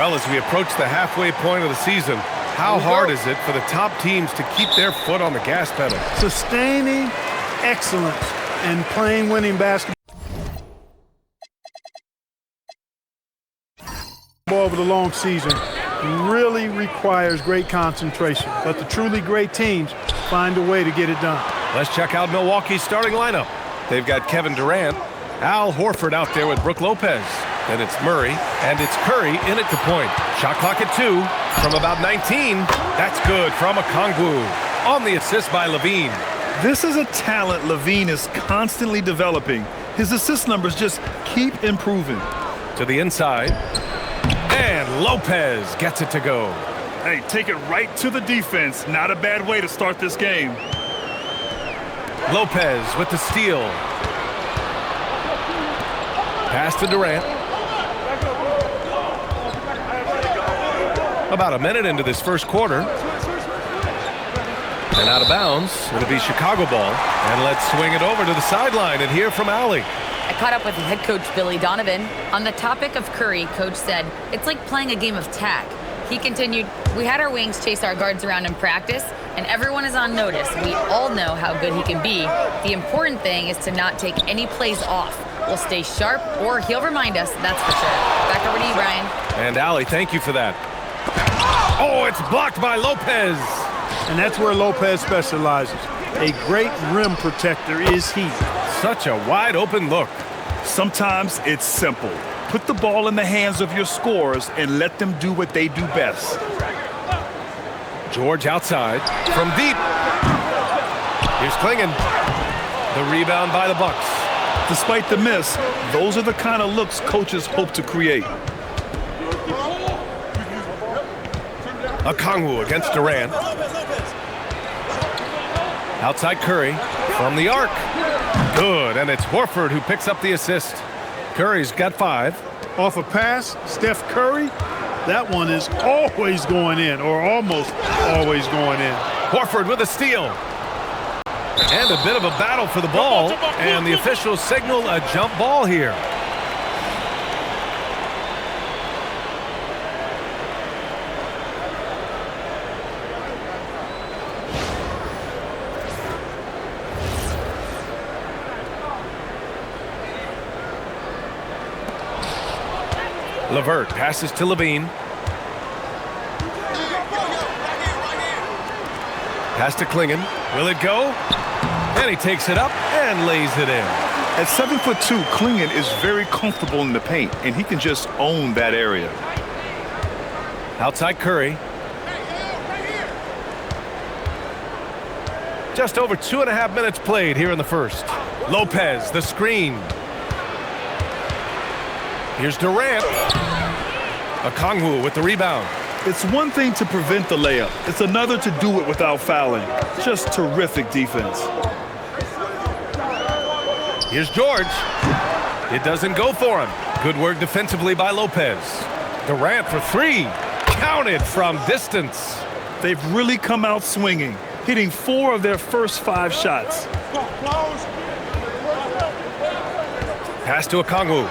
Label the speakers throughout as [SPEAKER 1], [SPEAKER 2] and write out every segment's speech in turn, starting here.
[SPEAKER 1] Well, as we approach the halfway point of the season, how hard is it for the top teams to keep their foot on the gas pedal?
[SPEAKER 2] Sustaining excellence and playing winning basketball over the long season really requires great concentration. But the truly great teams find a way to get it done.
[SPEAKER 1] Let's check out Milwaukee's starting lineup. They've got Kevin Durant, Al Horford out there with Brook Lopez. Then it's Murray, and it's Curry in at the point. Shot clock at 2 from about 19. That's good from Okongwu. On the assist by Levine.
[SPEAKER 3] This is a talent Levine is constantly developing. His assist numbers just keep improving.
[SPEAKER 1] To the inside. And Lopez gets it to go.
[SPEAKER 3] Hey, take it right to the defense. Not a bad way to start this game.
[SPEAKER 1] Lopez with the steal. Pass to Durant. About a minute into this first quarter. And out of bounds. It'll be Chicago ball. And let's swing it over to the sideline and hear from Allie.
[SPEAKER 4] I caught up with head coach Billy Donovan. On the topic of Curry, coach said, it's like playing a game of tag. He continued, we had our wings chase our guards around in practice, and everyone is on notice. We all know how good he can be. The important thing is to not take any plays off. We'll stay sharp, or he'll remind us, that's for sure. Back over to you, Brian.
[SPEAKER 1] And Allie, thank you for that. Oh, it's blocked by Lopez.
[SPEAKER 2] And that's where Lopez specializes. A great rim protector is he.
[SPEAKER 1] Such a wide open look.
[SPEAKER 3] Sometimes it's simple. Put the ball in the hands of your scorers and let them do what they do best.
[SPEAKER 1] George outside from deep. Here's Klingon. The rebound by the Bucks.
[SPEAKER 3] Despite the miss, those are the kind of looks coaches hope to create.
[SPEAKER 1] Okongwu against Durant. Outside Curry from the arc. Good, and it's Horford who picks up the assist. Curry's got 5.
[SPEAKER 2] Off a pass, Steph Curry, that one is always going in, or almost always going in.
[SPEAKER 1] Horford with a steal. And a bit of a battle for the ball, and the officials signal a jump ball here. LeVert passes to Levine. Pass to Klingon. Will it go? And he takes it up and lays it in.
[SPEAKER 3] At 7'2", Klingon is very comfortable in the paint, and he can just own that area.
[SPEAKER 1] Outside Curry. Just over 2.5 minutes played here in the first. Lopez, the screen. Here's Durant. Okongwu with the rebound.
[SPEAKER 3] It's one thing to prevent the layup. It's another to do it without fouling. Just terrific defense.
[SPEAKER 1] Here's George. It doesn't go for him. Good work defensively by Lopez. Durant for 3. Counted from distance.
[SPEAKER 3] They've really come out swinging, hitting 4 of their first 5 shots.
[SPEAKER 1] Pass to Okongwu.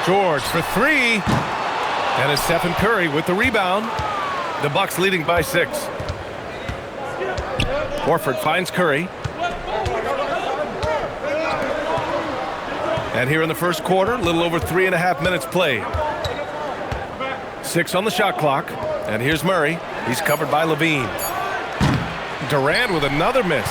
[SPEAKER 1] George for 3. And it's Stephen Curry with the rebound. The Bucks leading by 6. Horford finds Curry. And here in the first quarter, a little over 3.5 minutes played. 6 on the shot clock. And here's Murray. He's covered by Levine. Durant with another miss.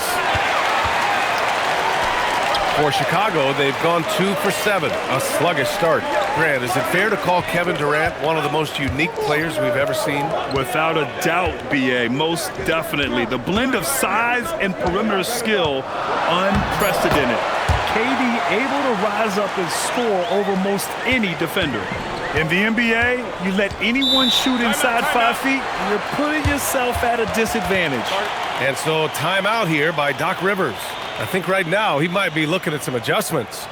[SPEAKER 1] For Chicago, they've gone 2 for 7. A sluggish start. Grant, is it fair to call Kevin Durant one of the most unique players we've ever seen?
[SPEAKER 3] Without a doubt, BA, most definitely. The blend of size and perimeter skill, unprecedented. KD able to rise up and score over most any defender. In the NBA, you let anyone shoot inside 5 feet, you're putting yourself at a disadvantage.
[SPEAKER 1] And so timeout here by Doc Rivers. I think right now he might be looking at some adjustments.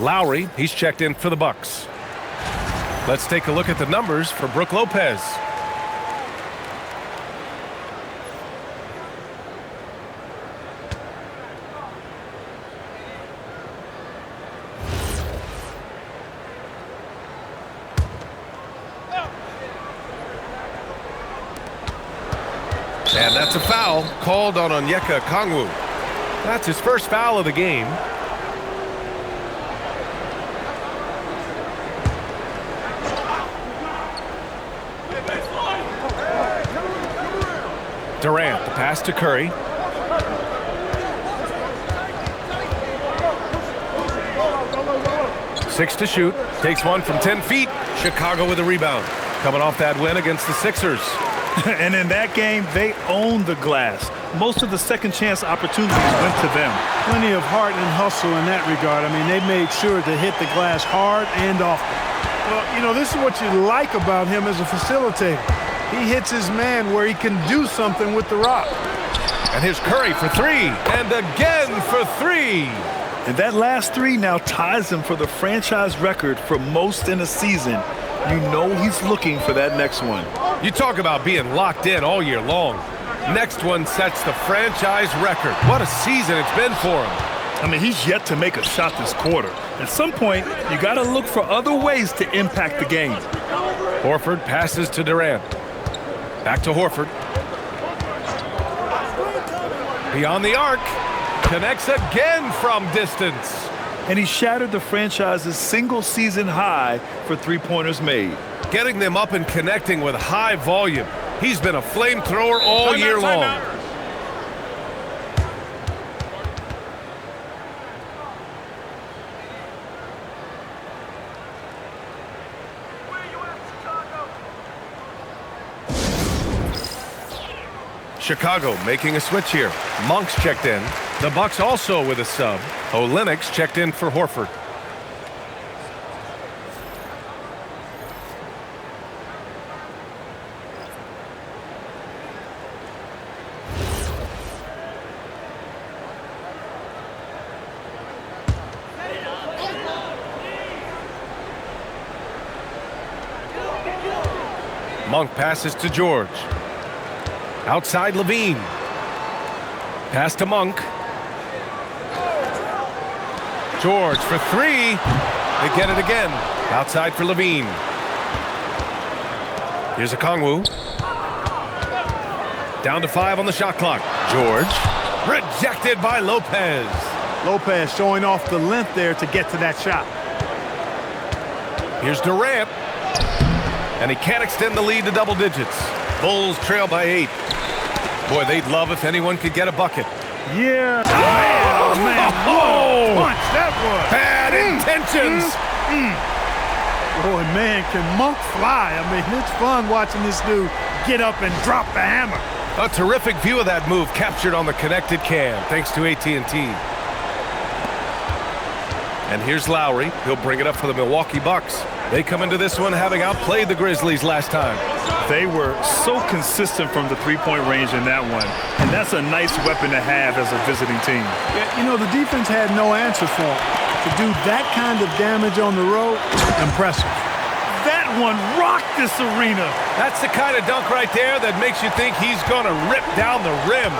[SPEAKER 1] Lowry, he's checked in for the Bucks. Let's take a look at the numbers for Brook Lopez. And that's a foul called on Onyeka Okongwu. That's his first foul of the game. Durant, the pass to Curry. Six to shoot. Takes one from 10 feet. Chicago with a rebound. Coming off that win against the Sixers.
[SPEAKER 3] And in that game, they owned the glass. Most of the second chance opportunities went to them.
[SPEAKER 2] Plenty of heart and hustle in that regard. I mean, they made sure to hit the glass hard and often. Well, you know, this is what you like about him as a facilitator. He hits his man where he can do something with the rock.
[SPEAKER 1] And here's Curry for three. And again for three.
[SPEAKER 3] And that last three now ties him for the franchise record for most in a season. You know he's looking for that next one.
[SPEAKER 1] You talk about being locked in all year long. Next one sets the franchise record. What a season it's been for him.
[SPEAKER 3] I mean, he's yet to make a shot this quarter. At some point, you got to look for other ways to impact the game.
[SPEAKER 1] Horford passes to Durant. Back to Horford. Beyond the arc. Connects again from distance.
[SPEAKER 3] And he shattered the franchise's single-season high for three-pointers made.
[SPEAKER 1] Getting them up and connecting with high volume. He's been a flamethrower all year long. Chicago making a switch here. Monk's checked in. The Bucks also with a sub. Olynyk's checked in for Horford. Monk passes to George. Outside Levine. Pass to Monk. George for three. They get it again. Outside for Levine. Here's Okongwu. Down to 5 on the shot clock. George. Rejected by Lopez.
[SPEAKER 2] Lopez showing off the length there to get to that shot.
[SPEAKER 1] Here's Durant. And he can't extend the lead to double digits. Bulls trail by 8. Boy, they'd love if anyone could get a bucket.
[SPEAKER 2] Yeah. Oh, man. Whoa. Punch that was.
[SPEAKER 1] Bad intentions.
[SPEAKER 2] Boy, man, can Monk fly. I mean, it's fun watching this dude get up and drop the hammer.
[SPEAKER 1] A terrific view of that move captured on the connected cam, thanks to AT&T. And here's Lowry. He'll bring it up for the Milwaukee Bucks. They come into this one having outplayed the Grizzlies last time.
[SPEAKER 3] They were so consistent from the three-point range in that one. And that's a nice weapon to have as a visiting team.
[SPEAKER 2] Yeah, you know, the defense had no answer for him. To do that kind of damage on the road, impressive.
[SPEAKER 3] That one rocked this arena.
[SPEAKER 1] That's the kind of dunk right there that makes you think he's going to rip down the rim.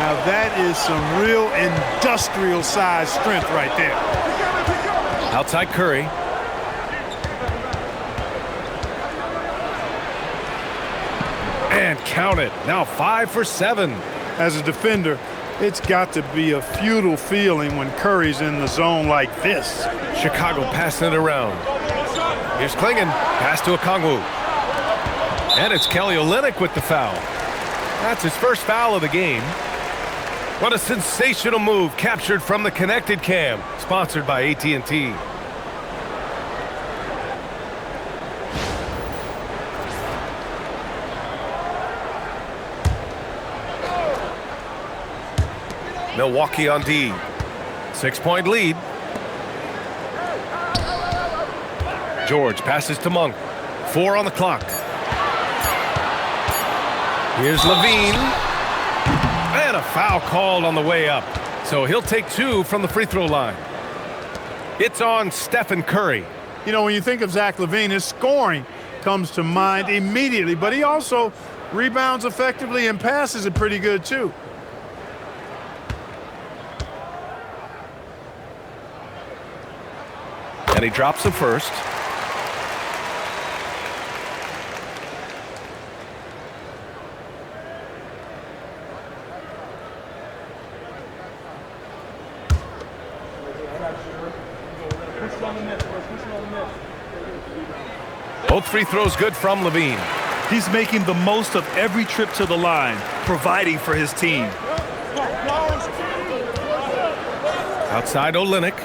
[SPEAKER 2] Now, that is some real industrial-sized strength right there.
[SPEAKER 1] Outside Curry. And count it. Now 5 for 7.
[SPEAKER 2] As a defender, it's got to be a futile feeling when Curry's in the zone like this.
[SPEAKER 1] Chicago passing it around. Here's Klingon. Pass to Okongwu. And it's Kelly Olynyk with the foul. That's his first foul of the game. What a sensational move captured from the connected cam. Sponsored by AT&T. Milwaukee on D. 6-point lead. George passes to Monk. 4 on the clock. Here's Levine. And a foul called on the way up. So he'll take 2 from the free throw line. It's on Stephen Curry.
[SPEAKER 2] You know, when you think of Zach LaVine, his scoring comes to mind immediately, but he also rebounds effectively and passes it pretty good too.
[SPEAKER 1] And he drops the first. Both free throws good from LaVine.
[SPEAKER 3] He's making the most of every trip to the line, providing for his team.
[SPEAKER 1] Outside Olynyk.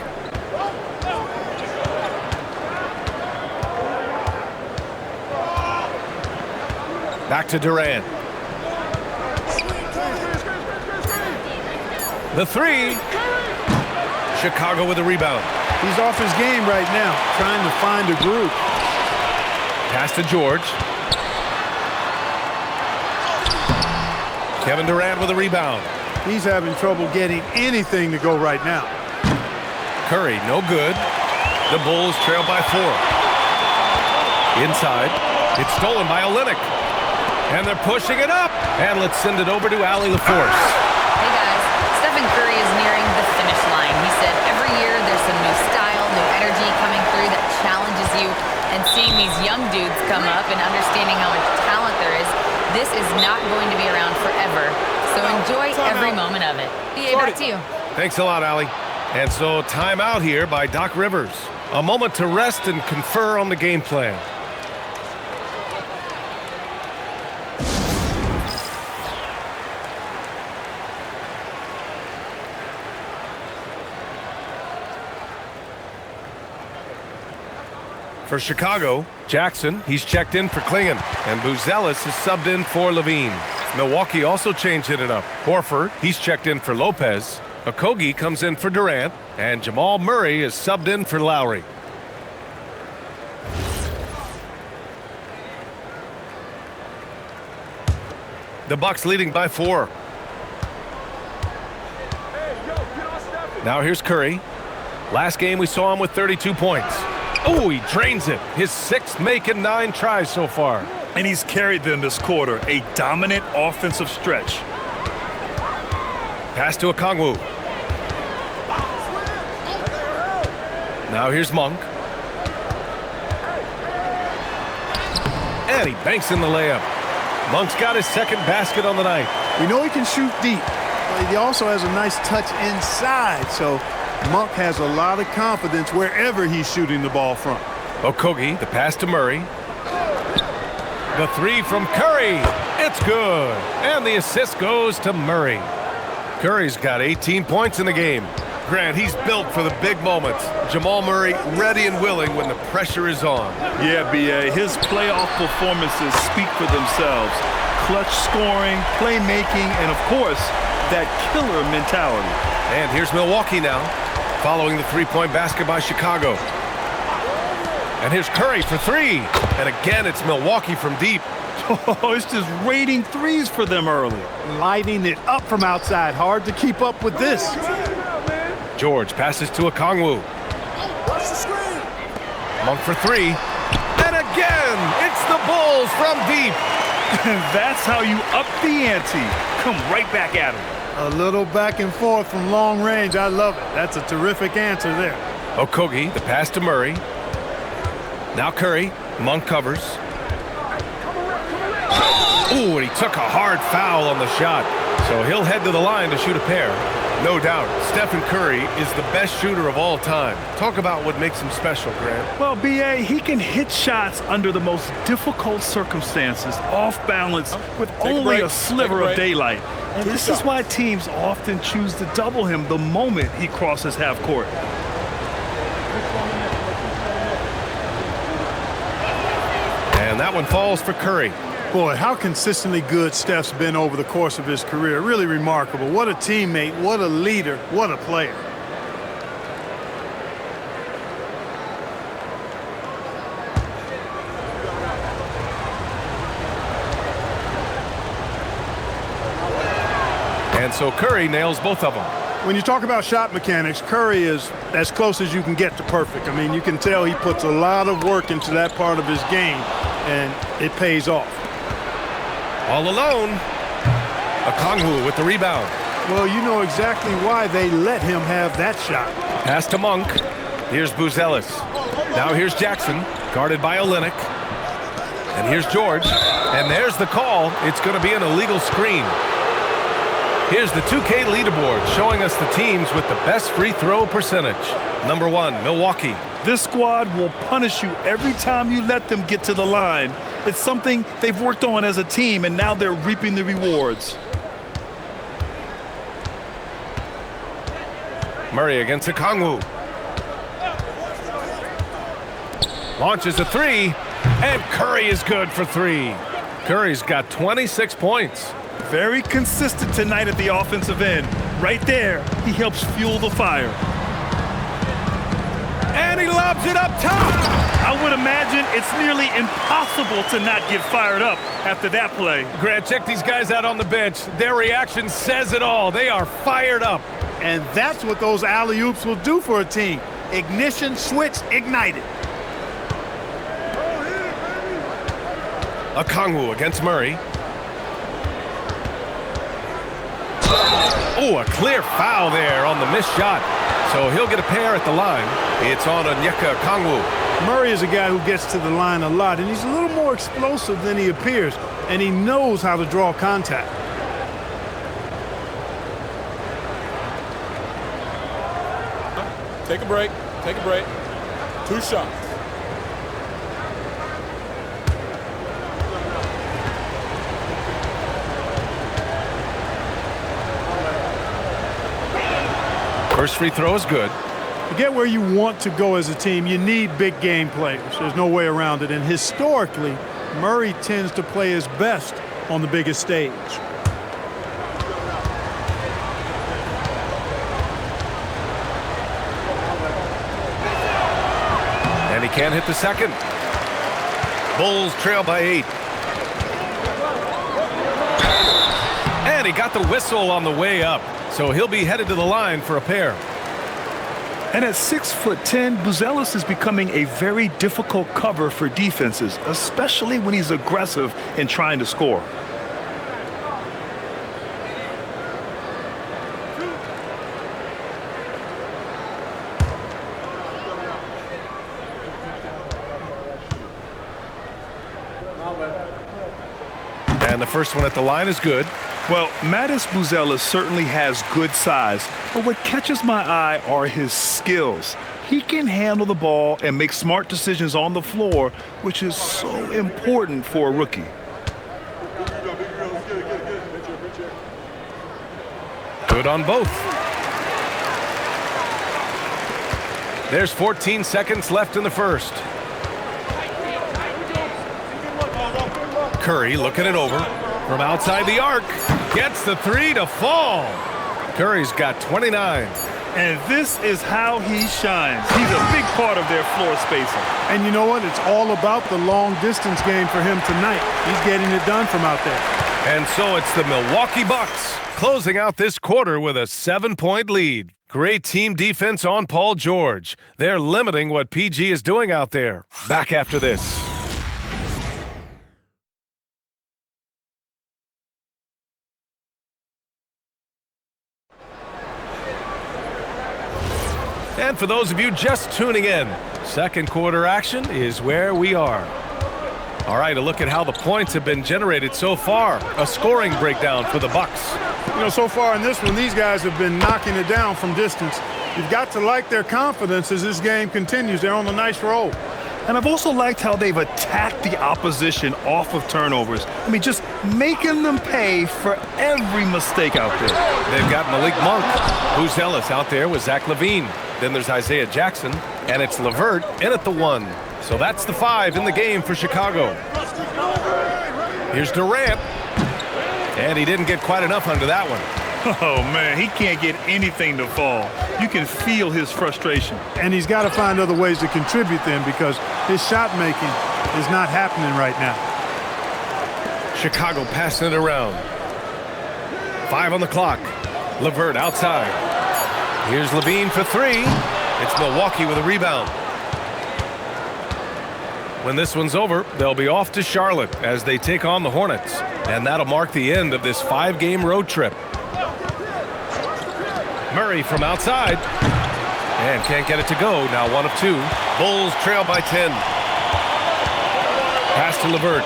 [SPEAKER 1] Back to Durant. The three. Chicago with a rebound.
[SPEAKER 2] He's off his game right now, trying to find a groove.
[SPEAKER 1] Pass to George. Kevin Durant with a rebound.
[SPEAKER 2] He's having trouble getting anything to go right now.
[SPEAKER 1] Curry, no good. The Bulls trail by 4. Inside. It's stolen by Olynyk. And they're pushing it up. And let's send it over to Allie LaForce.
[SPEAKER 4] Hey guys, Stephen Curry is nearing the finish line. He said every year there's some new style, new energy coming through that challenges you. And seeing these young dudes come up and understanding how much talent there is, this is not going to be around forever. So enjoy every moment of it. BA, back to you.
[SPEAKER 1] Thanks a lot, Allie. And so timeout here by Doc Rivers. A moment to rest and confer on the game plan. For Chicago, Jackson, he's checked in for Klingon, and Buzelis is subbed in for LaVine. Milwaukee also changed it up. Horford, he's checked in for Lopez. Okogie comes in for Durant, and Jamal Murray is subbed in for Lowry. The Bucks leading by 4. Now here's Curry. Last game we saw him with 32 points. Oh, he drains it. His 6th make in 9 tries so far.
[SPEAKER 3] And he's carried them this quarter, a dominant offensive stretch.
[SPEAKER 1] Pass to Okongwu. Now here's Monk. And he banks in the layup. Monk's got his 2nd basket on the night.
[SPEAKER 2] We know he can shoot deep, but he also has a nice touch inside, so Monk has a lot of confidence wherever he's shooting the ball from.
[SPEAKER 1] Okogie, the pass to Murray. The 3 from Curry. It's good. And the assist goes to Murray. Curry's got 18 points in the game. Grant, he's built for the big moments. Jamal Murray ready and willing when the pressure is on.
[SPEAKER 3] Yeah, BA, his playoff performances speak for themselves. Clutch scoring, playmaking, and of course, that killer mentality.
[SPEAKER 1] And here's Milwaukee now, following the 3-point basket by Chicago. And here's Curry for 3. And again, it's Milwaukee from deep.
[SPEAKER 3] Oh, it's just raining threes for them early.
[SPEAKER 2] Lighting it up from outside. Hard to keep up with this.
[SPEAKER 1] George passes to Okongwu. Monk for 3. And again, it's the Bulls from deep.
[SPEAKER 3] That's how you up the ante. Come right back at him.
[SPEAKER 2] A little back and forth from long range. I love it. That's a terrific answer there.
[SPEAKER 1] Okogie, the pass to Murray. Now Curry. Monk covers. Ooh, and he took a hard foul on the shot. So he'll head to the line to shoot a pair. No doubt, Stephen Curry is the best shooter of all time. Talk about what makes him special, Grant.
[SPEAKER 3] Well, BA, he can hit shots under the most difficult circumstances, off balance, with only a sliver of daylight. And this is why teams often choose to double him the moment he crosses half court.
[SPEAKER 1] And that one falls for Curry.
[SPEAKER 2] Boy, how consistently good Steph's been over the course of his career. Really remarkable. What a teammate, what a leader, what a player.
[SPEAKER 1] And so Curry nails both of them.
[SPEAKER 2] When you talk about shot mechanics, Curry is as close as you can get to perfect. I mean, you can tell he puts a lot of work into that part of his game, and it pays off.
[SPEAKER 1] All alone. Okongwu with the rebound.
[SPEAKER 2] Well, you know exactly why they let him have that shot.
[SPEAKER 1] Pass to Monk. Here's Buzelis. Now here's Jackson, guarded by Olynyk. And here's George. And there's the call. It's going to be an illegal screen. Here's the 2K leaderboard showing us the teams with the best free throw percentage. Number 1, Milwaukee.
[SPEAKER 3] This squad will punish you every time you let them get to the line. It's something they've worked on as a team, and now they're reaping the rewards.
[SPEAKER 1] Murray against Okongwu. Launches a 3, and Curry is good for 3. Curry's got 26 points.
[SPEAKER 3] Very consistent tonight at the offensive end. Right there, he helps fuel the fire.
[SPEAKER 1] And he lobs it up top.
[SPEAKER 3] I would imagine it's nearly impossible to not get fired up after that play.
[SPEAKER 1] Grant, check these guys out on the bench. Their reaction says it all. They are fired up.
[SPEAKER 2] And that's what those alley-oops will do for a team. Ignition, switch, ignited.
[SPEAKER 1] Okongwu against Murray. Oh, a clear foul there on the missed shot. So he'll get a pair at the line. It's on Onyeka Okongwu.
[SPEAKER 2] Murray is a guy who gets to the line a lot, and he's a little more explosive than he appears, and he knows how to draw contact.
[SPEAKER 5] Take a break. Take a break. 2 shots.
[SPEAKER 1] First free throw is good.
[SPEAKER 2] To get where you want to go as a team, you need big game players. There's no way around it. And historically, Murray tends to play his best on the biggest stage.
[SPEAKER 1] And he can't hit the second. Bulls trail by 8. And he got the whistle on the way up. So he'll be headed to the line for a pair.
[SPEAKER 3] And at 6'10", Buzelis is becoming a very difficult cover for defenses, especially when he's aggressive in trying to score.
[SPEAKER 1] And the first one at the line is good.
[SPEAKER 3] Well, Mattis Buzelis certainly has good size, but what catches my eye are his skills. He can handle the ball and make smart decisions on the floor, which is so important for a rookie.
[SPEAKER 1] Good on both. There's 14 seconds left in the first. Curry looking it over from outside the arc. Gets the 3 to fall. Curry's got 29.
[SPEAKER 3] And this is how he shines. He's a big part of their floor spacing.
[SPEAKER 2] And you know what? It's all about the long distance game for him tonight. He's getting it done from out there.
[SPEAKER 1] And so it's the Milwaukee Bucks closing out this quarter with a 7-point lead. Great team defense on Paul George. They're limiting what PG is doing out there. Back after this. And for those of you just tuning in, second quarter action is where we are. All right, a look at how the points have been generated so far. A scoring breakdown for the Bucks.
[SPEAKER 2] You know, so far in this one, these guys have been knocking it down from distance. You've got to like their confidence as this game continues. They're on a nice roll.
[SPEAKER 3] And I've also liked how they've attacked the opposition off of turnovers. I mean, just making them pay for every mistake out there.
[SPEAKER 1] They've got Malik Monk, Buzelis out there with Zach LaVine. Then there's Isaiah Jackson, and it's LeVert in at the 1. So that's the 5 in the game for Chicago. Here's Durant, and he didn't get quite enough under that one.
[SPEAKER 3] Oh, man, he can't get anything to fall. You can feel his frustration.
[SPEAKER 2] And he's got to find other ways to contribute then because his shot making is not happening right now.
[SPEAKER 1] Chicago passing it around. 5 on the clock. LeVert outside. Here's Levine for three. It's Milwaukee with a rebound. When this one's over, they'll be off to Charlotte as they take on the Hornets. And that'll mark the end of this 5-game road trip. Murray from outside. And can't get it to go. Now 1 of 2. Bulls trail by 10. Pass to LeVert.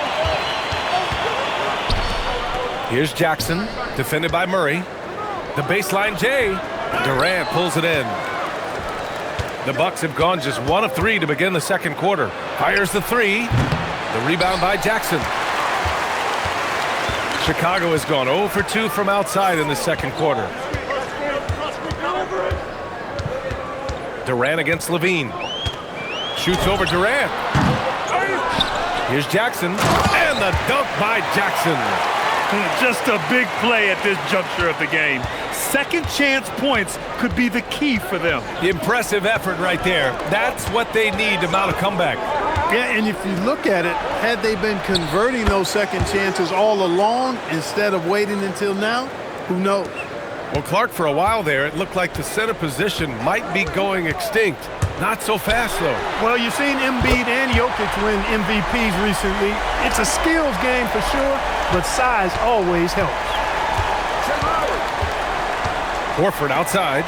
[SPEAKER 1] Here's Jackson, defended by Murray. The baseline J. Durant pulls it in. The Bucks have gone just 1 of 3 to begin the second quarter. Fires the three. The rebound by Jackson. Chicago has gone 0 for 2 from outside in the second quarter. Durant against Levine. Shoots over Durant. Here's Jackson. And the dunk by Jackson.
[SPEAKER 3] Just a big play at this juncture of the game. Second chance points could be the key for them.
[SPEAKER 1] Impressive effort right there. That's what they need to mount a comeback.
[SPEAKER 2] Yeah, and if you look at it, had they been converting those second chances all along instead of waiting until now, who knows?
[SPEAKER 1] Well, Clark, for a while there, it looked like the center position might be going extinct. Not so fast, though.
[SPEAKER 2] Well, you've seen Embiid and Jokic win MVPs recently. It's a skills game for sure, but size always helps.
[SPEAKER 1] Horford outside.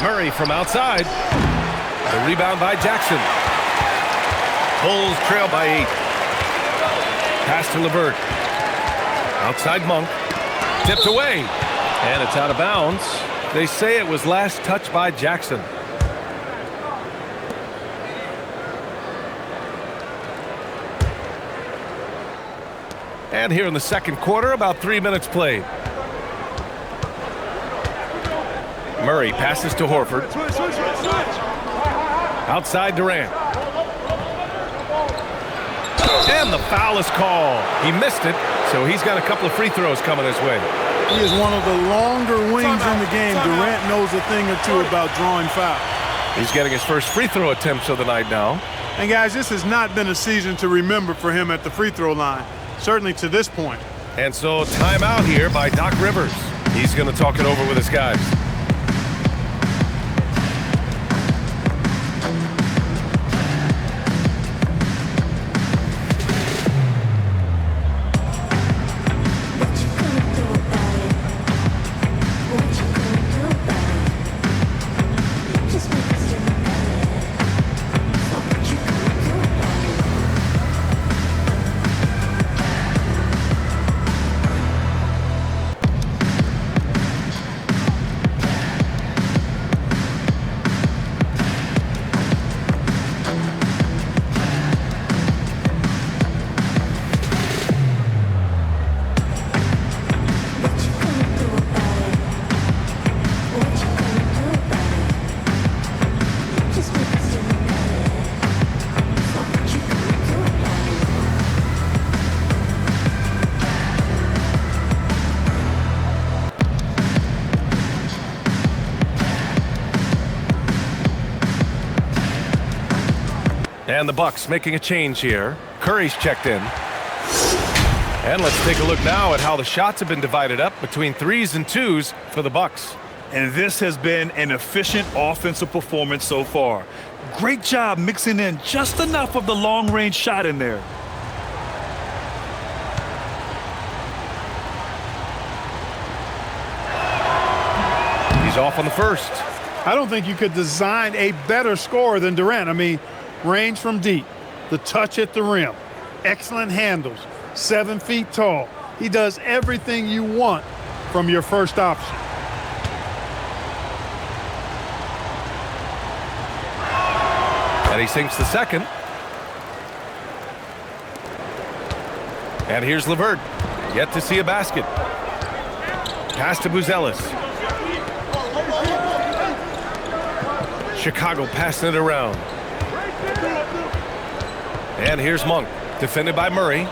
[SPEAKER 1] Murray from outside. The rebound by Jackson. Bulls trail by 8. Pass to LeVert. Outside Monk. Tipped away. And it's out of bounds. They say it was last touched by Jackson. And here in the second quarter, about 3 minutes played. Murray passes to Horford. Outside Durant. And the foul is called. He missed it, so he's got a couple of free throws coming his way.
[SPEAKER 2] He is one of the longer wings in the game. Durant knows a thing or two about drawing fouls.
[SPEAKER 1] He's getting his first free throw attempts of the night now.
[SPEAKER 2] And guys, this has not been a season to remember for him at the free throw line, certainly to this point.
[SPEAKER 1] And so timeout here by Doc Rivers. He's going to talk it over with his guys. And the Bucks making a change here. Curry's checked in. And let's take a look now at how the shots have been divided up between 3s and 2s for the Bucks.
[SPEAKER 3] And this has been an efficient offensive performance so far. Great job mixing in just enough of the long-range shot in there.
[SPEAKER 1] He's off on the first.
[SPEAKER 2] I don't think you could design a better scorer than Durant. I mean, range from deep, the touch at the rim, excellent handles, 7 feet tall. He does everything you want from your first option.
[SPEAKER 1] And he sinks the second. And here's LeVert. Yet to see a basket. Pass to Buzelis. Chicago passing it around. And here's Monk, defended by Murray.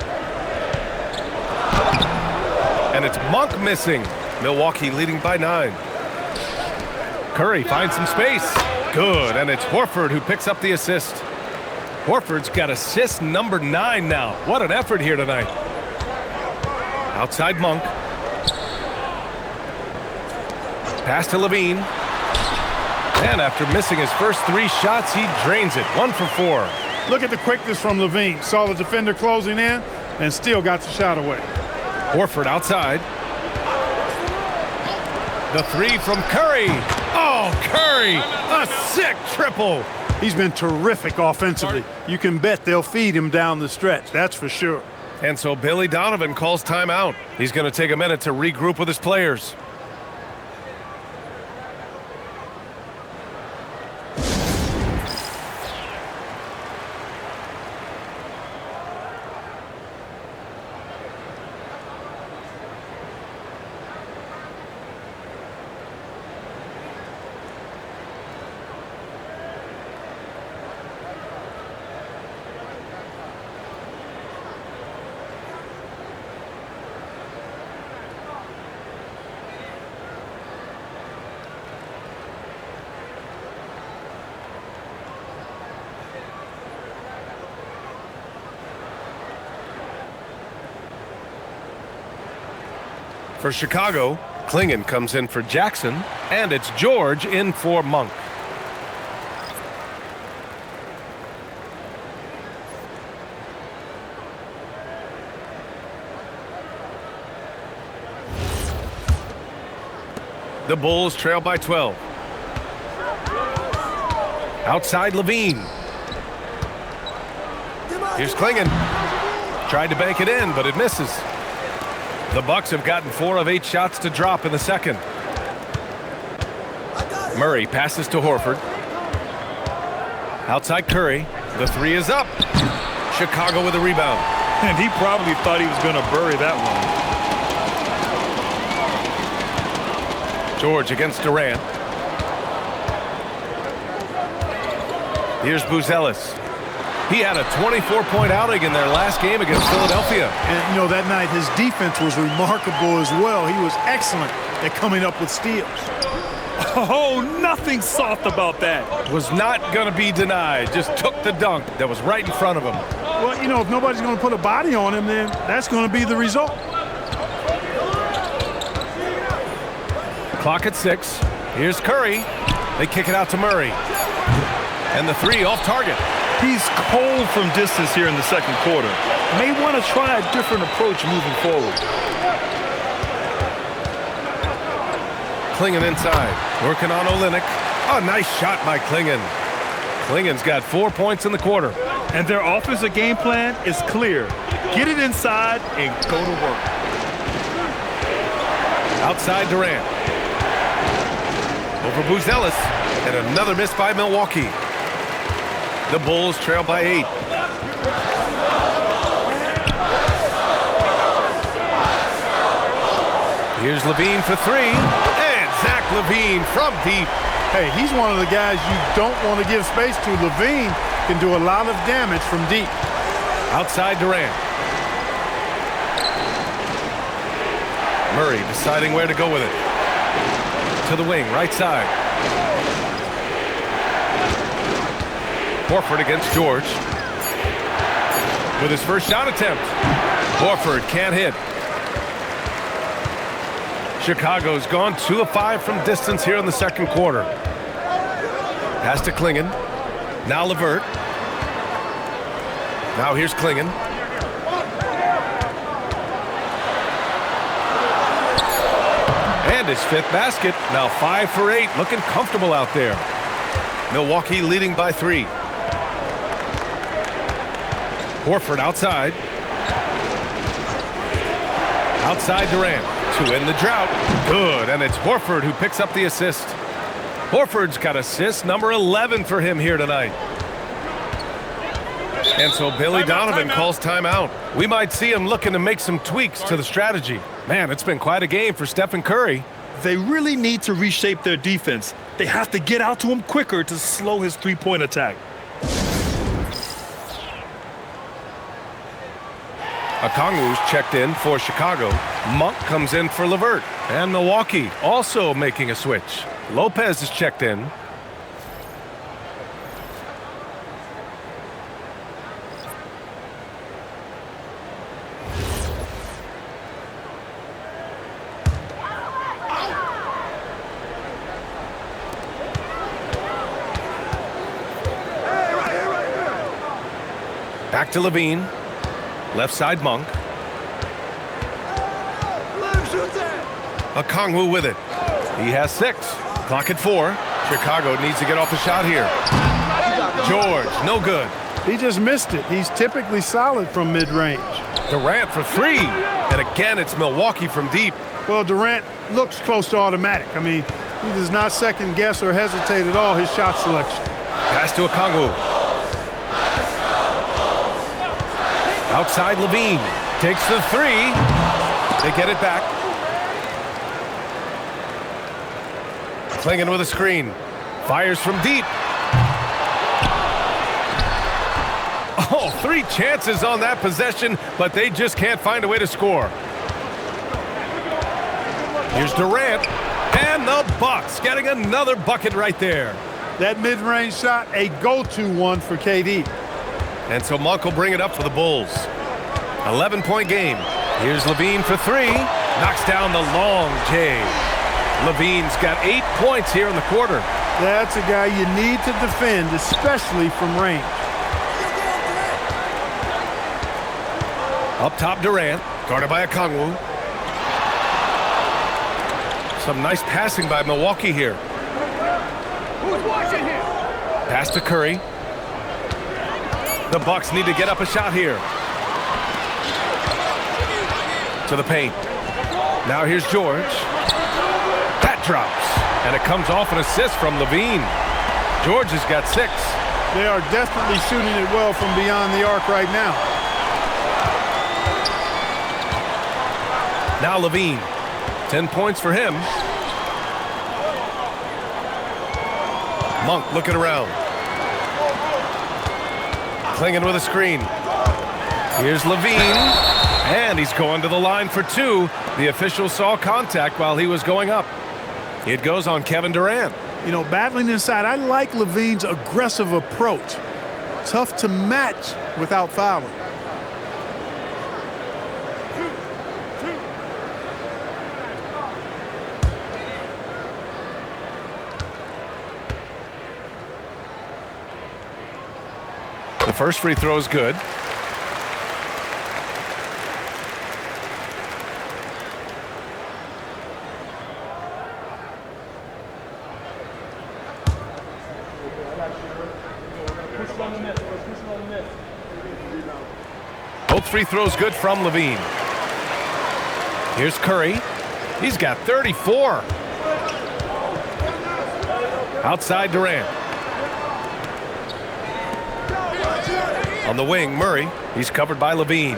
[SPEAKER 1] And it's Monk missing. Milwaukee leading by 9. Curry finds some space. Good, and it's Horford who picks up the assist. Horford's got assist number 9 now. What an effort here tonight. Outside Monk. Pass to Levine. And after missing his first 3 shots, he drains it. 1 for 4.
[SPEAKER 2] Look at the quickness from Levine. Saw the defender closing in and still got the shot away.
[SPEAKER 1] Horford outside. The 3 from Curry. Oh, Curry! A sick triple.
[SPEAKER 2] He's been terrific offensively. You can bet they'll feed him down the stretch. That's for sure.
[SPEAKER 1] And so Billy Donovan calls timeout. He's going to take a minute to regroup with his players. For Chicago, Klingon comes in for Jackson, and it's George in for Monk. The Bulls trail by 12. Outside Levine. Here's Klingon. Tried to bank it in, but it misses. The Bucks have gotten 4 of 8 shots to drop in the second. Murray passes to Horford. Outside Curry. The 3 is up. Chicago with a rebound.
[SPEAKER 3] And he probably thought he was going to bury that one.
[SPEAKER 1] George against Durant. Here's Buzelis. He had a 24-point outing in their last game against Philadelphia.
[SPEAKER 2] And, you know, that night his defense was remarkable as well. He was excellent at coming up with steals.
[SPEAKER 3] Oh, nothing soft about that.
[SPEAKER 1] Was not going to be denied. Just took the dunk that was right in front of him.
[SPEAKER 2] Well, you know, if nobody's going to put a body on him, then that's going to be the result.
[SPEAKER 1] Clock at 6. Here's Curry. They kick it out to Murray. And the 3 off target.
[SPEAKER 3] He's cold from distance here in the second quarter. May want to try a different approach moving forward.
[SPEAKER 1] Klingon inside. Working on Olynyk. A nice shot by Klingon. Klingon's got 4 points in the quarter.
[SPEAKER 3] And their offensive game plan is clear. Get it inside and go to work.
[SPEAKER 1] Outside Durant. Over Buzelis. And another miss by Milwaukee. The Bulls trail by 8. Here's Levine for 3. And Zach Levine from deep.
[SPEAKER 2] Hey, he's one of the guys you don't want to give space to. Levine can do a lot of damage from deep.
[SPEAKER 1] Outside Durant. Murray deciding where to go with it. To the wing, right side. Horford against George. With his first shot attempt. Horford can't hit. Chicago's gone 2 of 5 from distance here in the second quarter. Pass to Klingon. Now LeVert. Now here's Klingon. And his 5th basket. Now 5 for 8. Looking comfortable out there. Milwaukee leading by 3. Horford outside. Outside Durant. To end the drought. Good. And it's Horford who picks up the assist. Horford's got assist number 11 for him here tonight. And so Billy Donovan calls timeout. We might see him looking to make some tweaks to the strategy. Man, it's been quite a game for Stephen Curry.
[SPEAKER 3] They really need to reshape their defense. They have to get out to him quicker to slow his three-point attack.
[SPEAKER 1] Okongwu's checked in for Chicago. Monk comes in for LeVert. And Milwaukee also making a switch. Lopez is checked in. Back to Levine. Left side Monk. Okongwu with it. He has 6. Clock at 4. Chicago needs to get off the shot here. George, no good.
[SPEAKER 2] He just missed it. He's typically solid from mid-range.
[SPEAKER 1] Durant for 3. And again, it's Milwaukee from deep.
[SPEAKER 2] Well, Durant looks close to automatic. I mean, he does not second guess or hesitate at all his shot selection.
[SPEAKER 1] Pass to Okongwu. Outside Levine. Takes the 3. They get it back. Klingin with a screen. Fires from deep. Oh, 3 chances on that possession, but they just can't find a way to score. Here's Durant. And the Bucks getting another bucket right there.
[SPEAKER 2] That mid-range shot, a go-to one for KD.
[SPEAKER 1] And so Monk will bring it up for the Bulls. 11-point game. Here's Levine for 3. Knocks down the long J. Levine's got 8 points here in the quarter.
[SPEAKER 2] That's a guy you need to defend, especially from range.
[SPEAKER 1] Up top, Durant. Guarded by Okongwu. Some nice passing by Milwaukee here.
[SPEAKER 5] Who's watching here?
[SPEAKER 1] Pass to Curry. The Bucks need to get up a shot here. To the paint. Now here's George. That drops. And it comes off an assist from Levine. George has got 6.
[SPEAKER 2] They are definitely shooting it well from beyond the arc right now.
[SPEAKER 1] Now Levine. 10 points for him. Monk looking around. Klingin with a screen. Here's Levine. And he's going to the line for 2. The official saw contact while he was going up. It goes on Kevin Durant.
[SPEAKER 2] You know, battling inside, I like Levine's aggressive approach. Tough to match without fouling.
[SPEAKER 1] The first free throw is good. Both free throws good from Levine. Here's Curry. He's got 34. Outside Durant. On the wing, Murray. He's covered by Levine.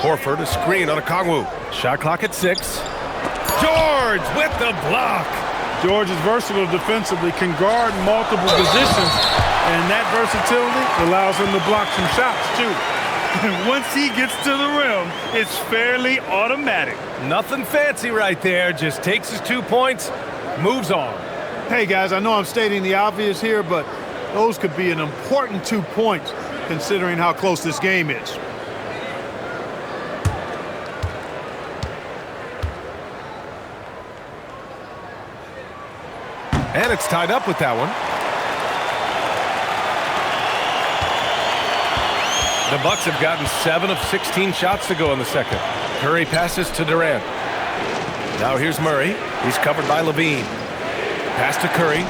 [SPEAKER 1] Horford, a screen on Okongwu. Shot clock at 6. George with the block.
[SPEAKER 2] George is versatile defensively, can guard multiple positions, and that versatility allows him to block some shots, too.
[SPEAKER 3] Once he gets to the rim, it's fairly automatic.
[SPEAKER 1] Nothing fancy right there. Just takes his 2 points, moves on.
[SPEAKER 2] Hey, guys, I know I'm stating the obvious here, but those could be an important 2 points considering how close this game is.
[SPEAKER 1] And it's tied up with that one. The Bucks have gotten 7 of 16 shots to go in the second. Curry passes to Durant. Now here's Murray. He's covered by Levine. Pass to Curry.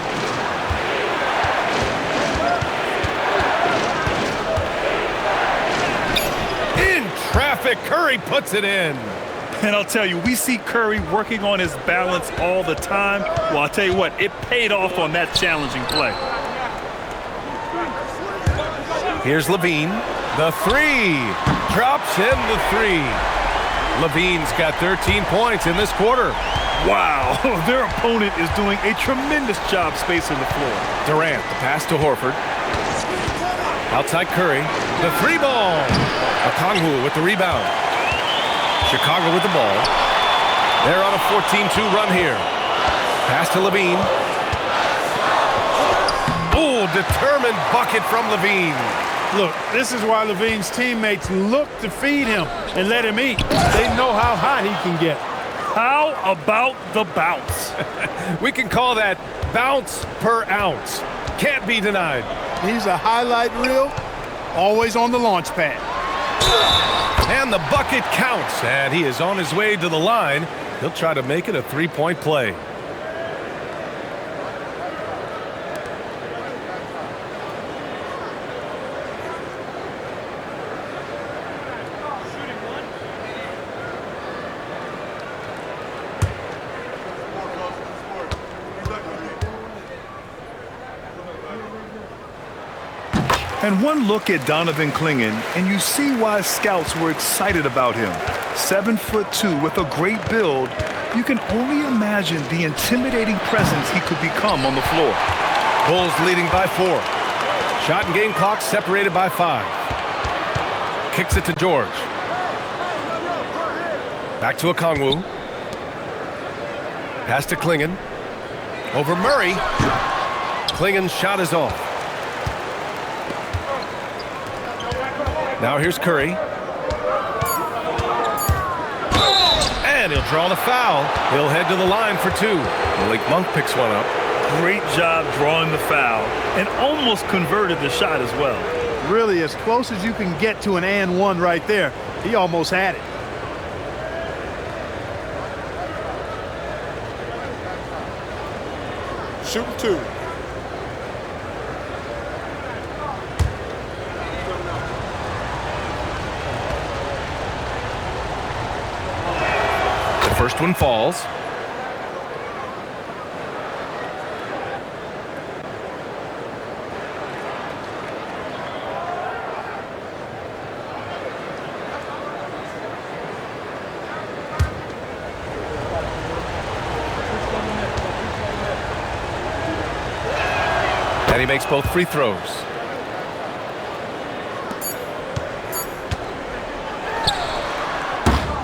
[SPEAKER 1] In traffic, Curry puts it in.
[SPEAKER 3] And I'll tell you, we see Curry working on his balance all the time. Well, I'll tell you what, it paid off on that challenging play.
[SPEAKER 1] Here's Levine. The 3. Drops in the 3. Levine's got 13 points in this quarter.
[SPEAKER 3] Wow, their opponent is doing a tremendous job spacing the floor.
[SPEAKER 1] Durant, the pass to Horford. Outside Curry. The 3 ball. Okongwu with the rebound. Chicago with the ball. They're on a 14-2 run here. Pass to Levine. Oh, determined bucket from Levine.
[SPEAKER 2] Look, this is why Levine's teammates look to feed him and let him eat. They know how hot he can get.
[SPEAKER 3] How about the bounce?
[SPEAKER 1] We can call that bounce per ounce. Can't be denied.
[SPEAKER 2] He's a highlight reel, always on the launch pad.
[SPEAKER 1] And the bucket counts, and he is on his way to the line. He'll try to make it a three-point play.
[SPEAKER 3] And one look at Donovan Clingan, and you see why scouts were excited about him. 7'2" with a great build. You can only imagine the intimidating presence he could become on the floor.
[SPEAKER 1] Bulls leading by 4. Shot and game clock separated by 5. Kicks it to George. Back to Okongwu. Pass to Clingan. Over Murray. Clingan's shot is off. Now here's Curry. And he'll draw the foul. He'll head to the line for 2. Malik Monk picks one up.
[SPEAKER 3] Great job drawing the foul and almost converted the shot as well.
[SPEAKER 2] Really, as close as you can get to an and one right there. He almost had it.
[SPEAKER 6] Shooting 2.
[SPEAKER 1] First one falls. And he makes both free throws.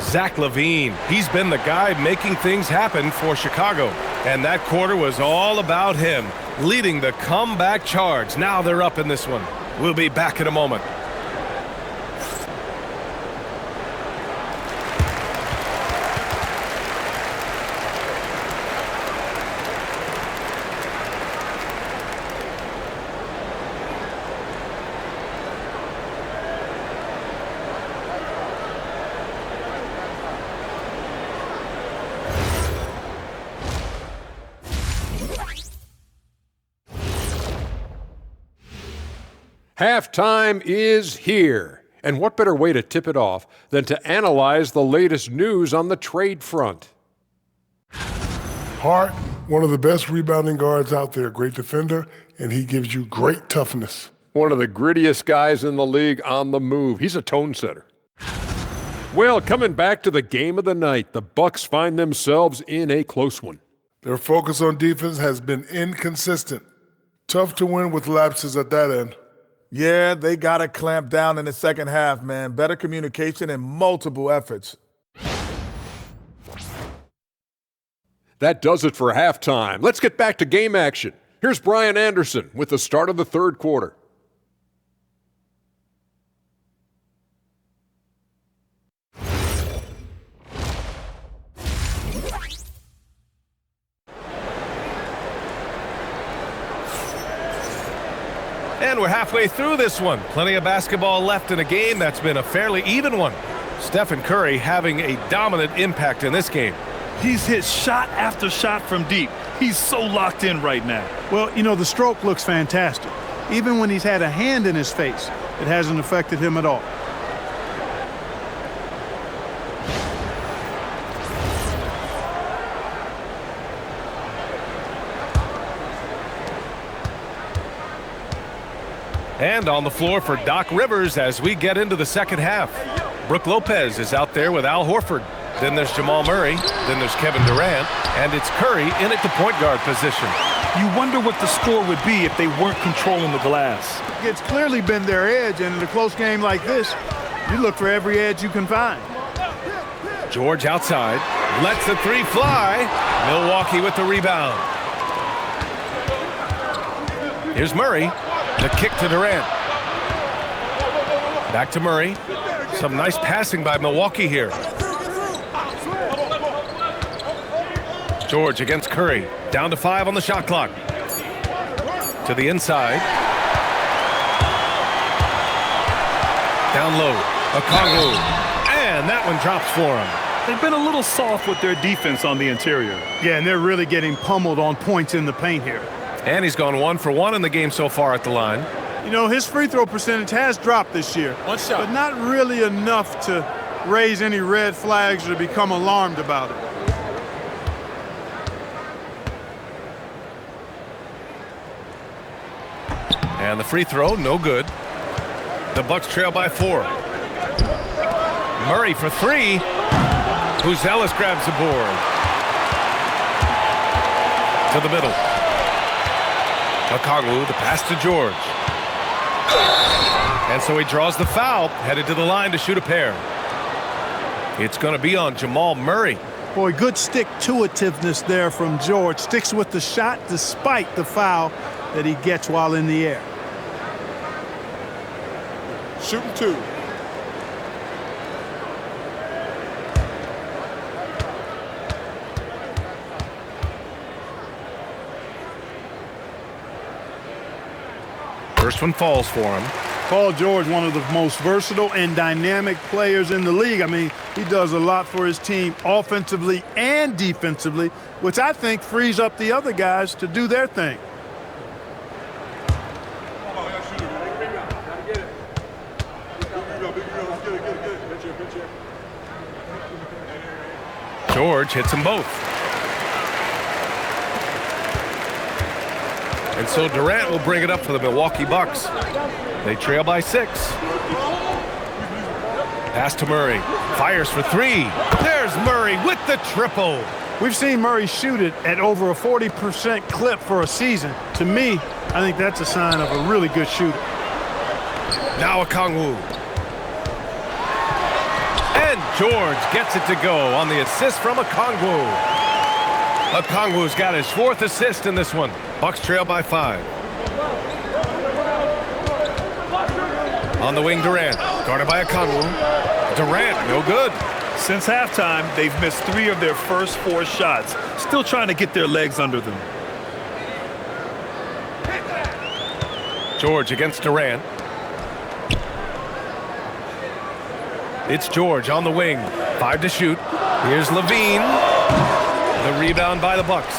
[SPEAKER 1] Zach LaVine, he's been the guy making things happen for Chicago. And that quarter was all about him, leading the comeback charge. Now they're up in this one. We'll be back in a moment.
[SPEAKER 7] Halftime is here. And what better way to tip it off than to analyze the latest news on the trade front?
[SPEAKER 6] Hart, one of the best rebounding guards out there, great defender, and he gives you great toughness.
[SPEAKER 7] One of the grittiest guys in the league on the move. He's a tone setter. Well, coming back to the game of the night, the Bucks find themselves in a close one.
[SPEAKER 6] Their focus on defense has been inconsistent. Tough to win with lapses at that end.
[SPEAKER 8] Yeah, they got to clamp down in the second half, man. Better communication and multiple efforts.
[SPEAKER 7] That does it for halftime. Let's get back to game action. Here's Brian Anderson with the start of the third quarter.
[SPEAKER 1] And we're halfway through this one. Plenty of basketball left in a game that's been a fairly even one. Stephen Curry having a dominant impact in this game.
[SPEAKER 3] He's hit shot after shot from deep. He's so locked in right now.
[SPEAKER 2] Well, you know, the stroke looks fantastic. Even when he's had a hand in his face, it hasn't affected him at all.
[SPEAKER 1] And on the floor for Doc Rivers as we get into the second half. Brook Lopez is out there with Al Horford. Then there's Jamal Murray. Then there's Kevin Durant. And it's Curry in at the point guard position.
[SPEAKER 3] You wonder what the score would be if they weren't controlling the glass.
[SPEAKER 2] It's clearly been their edge, and in a close game like this, you look for every edge you can find.
[SPEAKER 1] George outside. Lets the three fly. Milwaukee with the rebound. Here's Murray. The kick to Durant. Back to Murray. Some nice passing by Milwaukee here. George against Curry. Down to 5 on the shot clock. To the inside. Down low, Okongwu. And that one drops for him.
[SPEAKER 3] They've been a little soft with their defense on the interior.
[SPEAKER 2] Yeah, and they're really getting pummeled on points in the paint here.
[SPEAKER 1] And he's gone 1 for 1 in the game so far at the line.
[SPEAKER 2] You know, his free throw percentage has dropped this year.
[SPEAKER 7] One shot.
[SPEAKER 2] But not really enough to raise any red flags or to become alarmed about it.
[SPEAKER 1] And the free throw, no good. The Bucks trail by 4. Murray for 3. Buzelis grabs the board. To the middle. Okongwu, the pass to George. And so he draws the foul, headed to the line to shoot a pair. It's going to be on Jamal Murray.
[SPEAKER 2] Boy, good stick-to-itiveness there from George. Sticks with the shot despite the foul that he gets while in the air.
[SPEAKER 7] Shooting 2.
[SPEAKER 1] First one falls for him.
[SPEAKER 2] Paul George, one of the most versatile and dynamic players in the league. I mean, he does a lot for his team offensively and defensively, which I think frees up the other guys to do their thing.
[SPEAKER 1] George hits them both. And so Durant will bring it up for the Milwaukee Bucks. They trail by 6. Pass to Murray. Fires for 3. There's Murray with the triple.
[SPEAKER 2] We've seen Murray shoot it at over a 40% clip for a season. To me, I think that's a sign of a really good shooter.
[SPEAKER 1] Now Okongwu. And George gets it to go on the assist from Okongwu. Okongwu's got his 4th assist in this one. Bucks trail by 5. On the wing, Durant. Guarded by Okongwu. Durant, no good.
[SPEAKER 3] Since halftime, they've missed 3 of their first 4 shots. Still trying to get their legs under them.
[SPEAKER 1] George against Durant. It's George on the wing. 5 to shoot. Here's Levine. The rebound by the Bucks.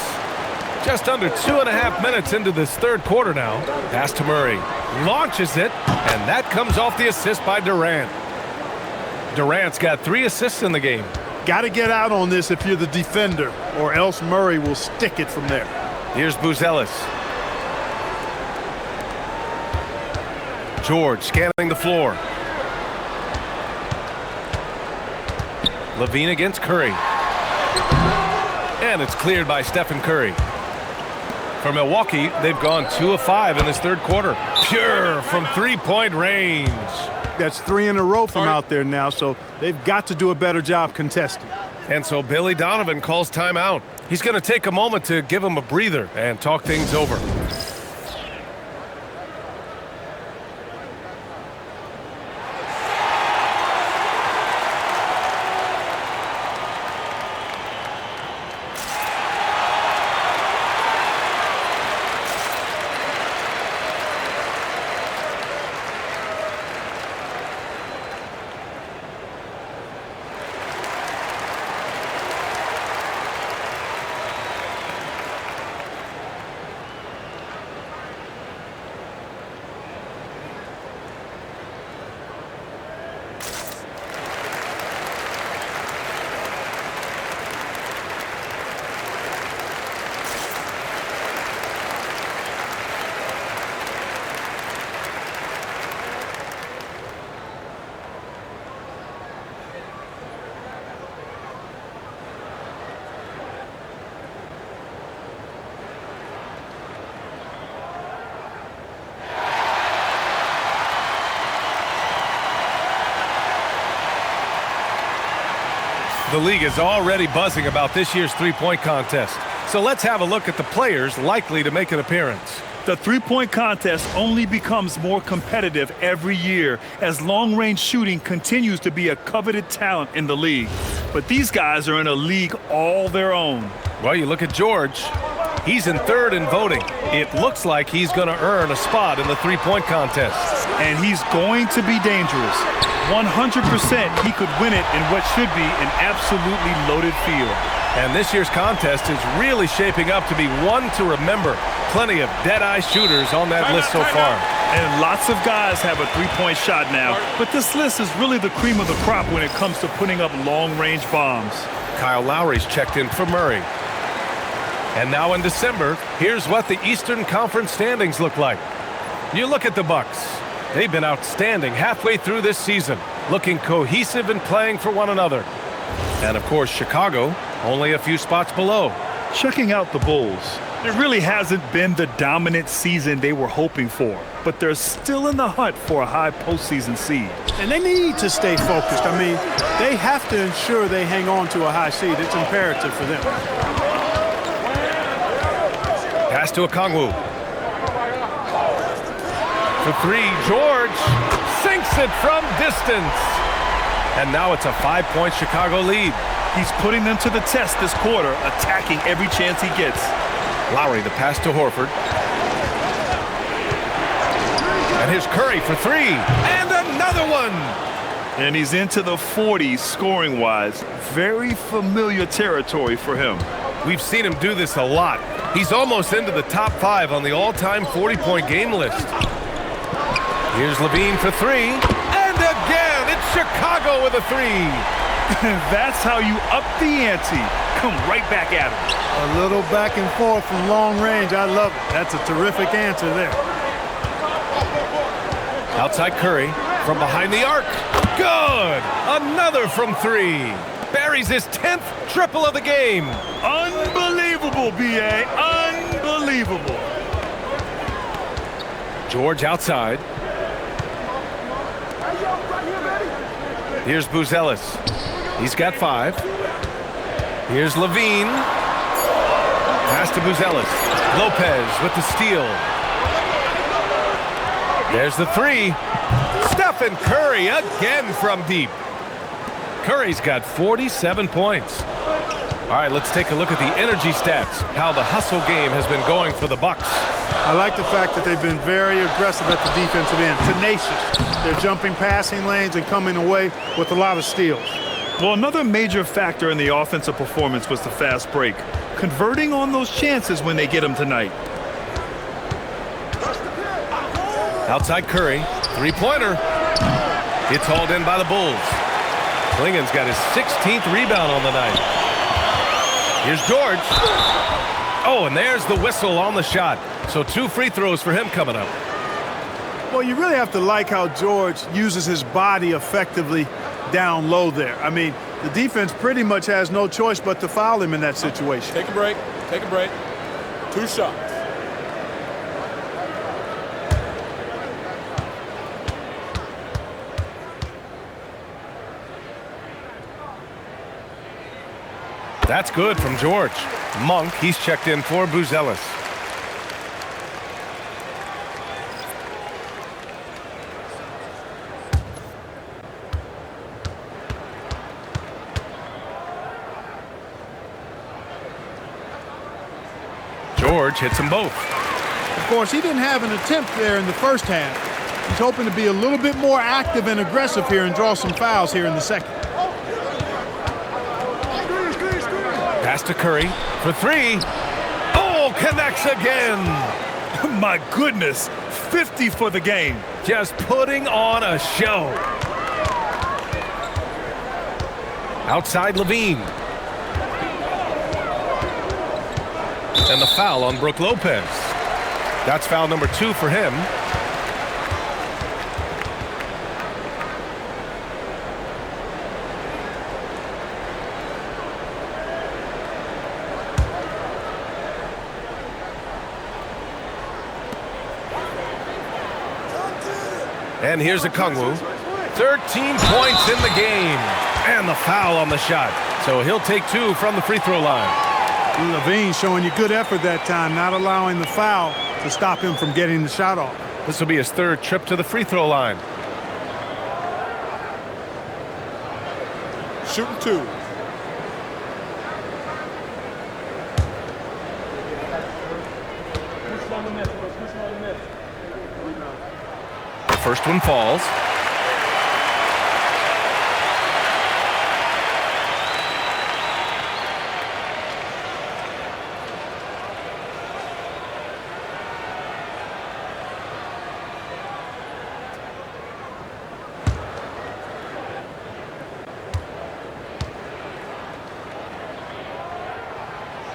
[SPEAKER 1] Just under 2.5 minutes into this third quarter now. Pass to Murray. Launches it, and that comes off the assist by Durant. Durant's got 3 assists in the game.
[SPEAKER 2] Got to get out on this if you're the defender, or else Murray will stick it from there.
[SPEAKER 1] Here's Buzelis. George scanning the floor. Levine against Curry. And it's cleared by Stephen Curry. For Milwaukee, they've gone 2 of 5 in this third quarter. Pure from 3-point range.
[SPEAKER 2] That's 3 in a row from out there now, so they've got to do a better job contesting.
[SPEAKER 1] And so Billy Donovan calls timeout. He's going to take a moment to give him a breather and talk things over. The league is already buzzing about this year's three-point contest. So let's have a look at the players likely to make an appearance.
[SPEAKER 3] The three-point contest only becomes more competitive every year as long-range shooting continues to be a coveted talent in the league. But these guys are in a league all their own.
[SPEAKER 1] Well, you look at George. He's in third in voting. It looks like he's going to earn a spot in the three-point contest.
[SPEAKER 3] And he's going to be dangerous. 100% he could win it in what should be an absolutely loaded field.
[SPEAKER 1] And this year's contest is really shaping up to be one to remember. Plenty of dead-eye shooters on that list so far.
[SPEAKER 3] And lots of guys have a three-point shot now. But this list is really the cream of the crop when it comes to putting up long-range bombs.
[SPEAKER 1] Kyle Lowry's checked in for Murray. And now in December, here's what the Eastern Conference standings look like. You look at the Bucks. They've been outstanding halfway through this season, looking cohesive and playing for one another. And of course, Chicago, only a few spots below.
[SPEAKER 3] Checking out the Bulls. It really hasn't been the dominant season they were hoping for, but they're still in the hunt for a high postseason seed.
[SPEAKER 2] And they need to stay focused. I mean, they have to ensure they hang on to a high seed. It's imperative for them.
[SPEAKER 1] Pass to Okongwu. For three, George sinks it from distance. And now it's a 5-point Chicago lead.
[SPEAKER 3] He's putting them to the test this quarter, attacking every chance he gets.
[SPEAKER 1] Lowry, the pass to Horford. And here's Curry for three. And another one.
[SPEAKER 3] And he's into the 40s scoring-wise. Very familiar territory for him.
[SPEAKER 1] We've seen him do this a lot. He's almost into the top 5 on the all-time 40-point game list. Here's Levine for three. And again, it's Chicago with a three.
[SPEAKER 3] That's how you up the ante. Come right back at him.
[SPEAKER 2] A little back and forth from long range. I love it. That's a terrific answer there.
[SPEAKER 1] Outside Curry from behind the arc. Good. Another from three. Buries his 10th triple of the game.
[SPEAKER 3] Unbelievable, B.A. Unbelievable.
[SPEAKER 1] George outside. Here's Buzelis. He's got 5. Here's Levine. Pass to Buzelis. Lopez with the steal. There's the three. Stephen Curry again from deep. Curry's got 47 points. All right, let's take a look at the energy stats, how the hustle game has been going for the Bucks.
[SPEAKER 2] I like the fact that they've been very aggressive at the defensive end, tenacious. They're jumping passing lanes and coming away with a lot of steals.
[SPEAKER 3] Well, another major factor in the offensive performance was the fast break, converting on those chances when they get them tonight.
[SPEAKER 1] Outside Curry, three-pointer. It's hauled in by the Bulls. Klingen's got his 16th rebound on the night. Here's George. Oh, and there's the whistle on the shot. So 2 free throws for him coming up.
[SPEAKER 2] Well, you really have to like how George uses his body effectively down low there. I mean, the defense pretty much has no choice but to foul him in that situation.
[SPEAKER 7] Take a break. Take a break. 2 shots.
[SPEAKER 1] That's good from George. Monk, he's checked in for Buzelis. George hits them both.
[SPEAKER 2] Of course, he didn't have an attempt there in the first half. He's hoping to be a little bit more active and aggressive here and draw some fouls here in the second.
[SPEAKER 1] Pass to Curry for three. Oh, connects again.
[SPEAKER 3] My goodness, 50 for the game.
[SPEAKER 1] Just putting on a show. Outside Levine. And the foul on Brook Lopez. That's foul number 2 for him. And here's Okongwu. 13 points in the game. And the foul on the shot. So he'll take 2 from the free throw line.
[SPEAKER 2] Levine showing you good effort that time, not allowing the foul to stop him from getting the shot off.
[SPEAKER 1] This will be his 3rd trip to the free throw line.
[SPEAKER 7] Shooting 2.
[SPEAKER 1] The first one falls.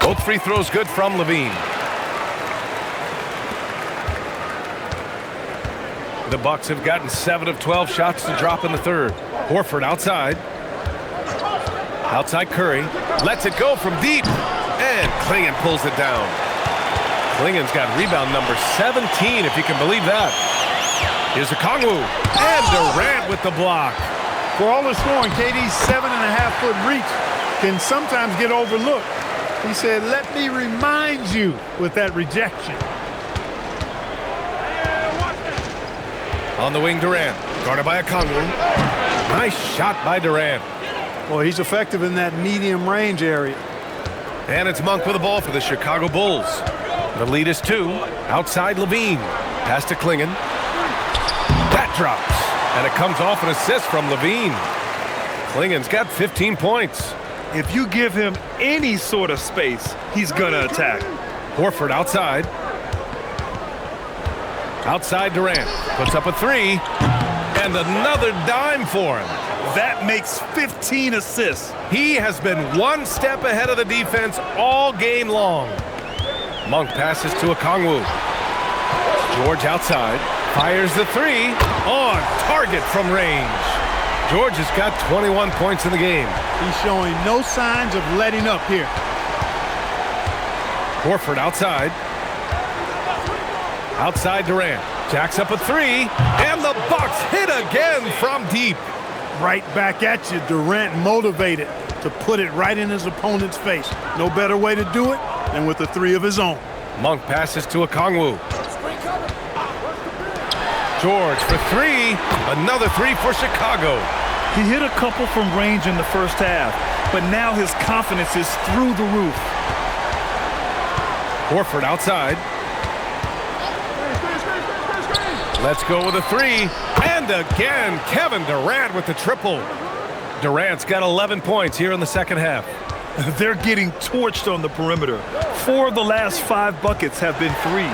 [SPEAKER 1] Both free throws good from Levine. The Bucks have gotten 7 of 12 shots to drop in the third. Horford outside. Outside Curry. Lets it go from deep. And Klingon pulls it down. Klingon's got rebound number 17, if you can believe that. Here's Okongwu. And Durant with the block.
[SPEAKER 2] For all the scoring, KD's 7.5-foot reach can sometimes get overlooked. He said, let me remind you with that rejection.
[SPEAKER 1] On the wing, Durant. Guarded by Okongwu. Nice shot by Durant.
[SPEAKER 2] Well, he's effective in that medium range area.
[SPEAKER 1] And it's Monk with the ball for the Chicago Bulls. The lead is 2. Outside Levine. Pass to Klingon. That drops. And it comes off an assist from Levine. Klingon's got 15 points.
[SPEAKER 3] If you give him any sort of space, he's going to attack.
[SPEAKER 1] Horford outside. Outside Durant. Puts up a 3. And another dime for him.
[SPEAKER 3] That makes 15 assists.
[SPEAKER 1] He has been one step ahead of the defense all game long. Monk passes to Okongwu. George outside. Fires the 3. On target from range. George has got 21 points in the game.
[SPEAKER 2] He's showing no signs of letting up here.
[SPEAKER 1] Horford outside. Outside Durant. Jacks up a 3. And the Bucks hit again from deep.
[SPEAKER 2] Right back at you. Durant motivated to put it right in his opponent's face. No better way to do it than with a 3 of his own.
[SPEAKER 1] Monk passes to Okongwu. George for 3. Another 3 for Chicago.
[SPEAKER 3] He hit a couple from range in the first half, but now his confidence is through the roof.
[SPEAKER 1] Horford outside. Let's go with a 3. And again, Kevin Durant with the triple. Durant's got 11 points here in the second half.
[SPEAKER 3] They're getting torched on the perimeter. 4 of the last 5 buckets have been threes.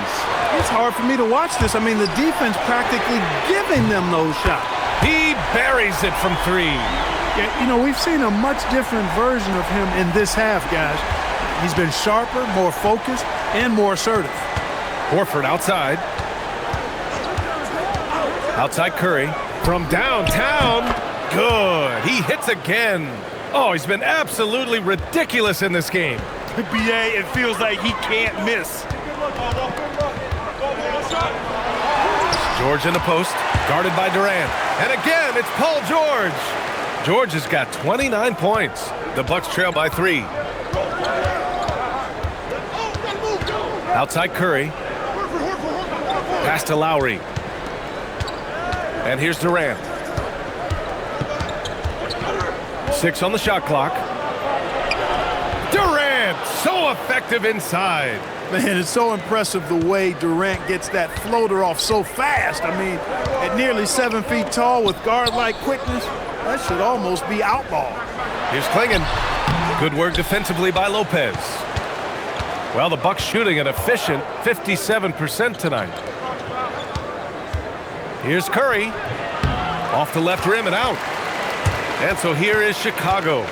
[SPEAKER 2] It's hard for me to watch this. I mean, the defense practically giving them those shots.
[SPEAKER 1] He buries it from 3.
[SPEAKER 2] Yeah, you know, we've seen a much different version of him in this half, guys. He's been sharper, more focused, and more assertive.
[SPEAKER 1] Horford outside. Outside Curry. From downtown. Good. He hits again. Oh, he's been absolutely ridiculous in this game.
[SPEAKER 3] BA, it feels like he can't miss.
[SPEAKER 1] George in the post, guarded by Durant. And again, it's Paul George. George has got 29 points. The Bucks trail by 3. Outside Curry. Pass to Lowry. And here's Durant. 6 on the shot clock. Durant, so effective inside.
[SPEAKER 2] Man, it's so impressive the way Durant gets that floater off so fast. I mean, at nearly 7 feet tall with guard-like quickness, that should almost be outball.
[SPEAKER 1] Here's Klingon. Good work defensively by Lopez. Well, the Bucks shooting an efficient 57% tonight. Here's Curry. Off the left rim and out. And so here is Chicago.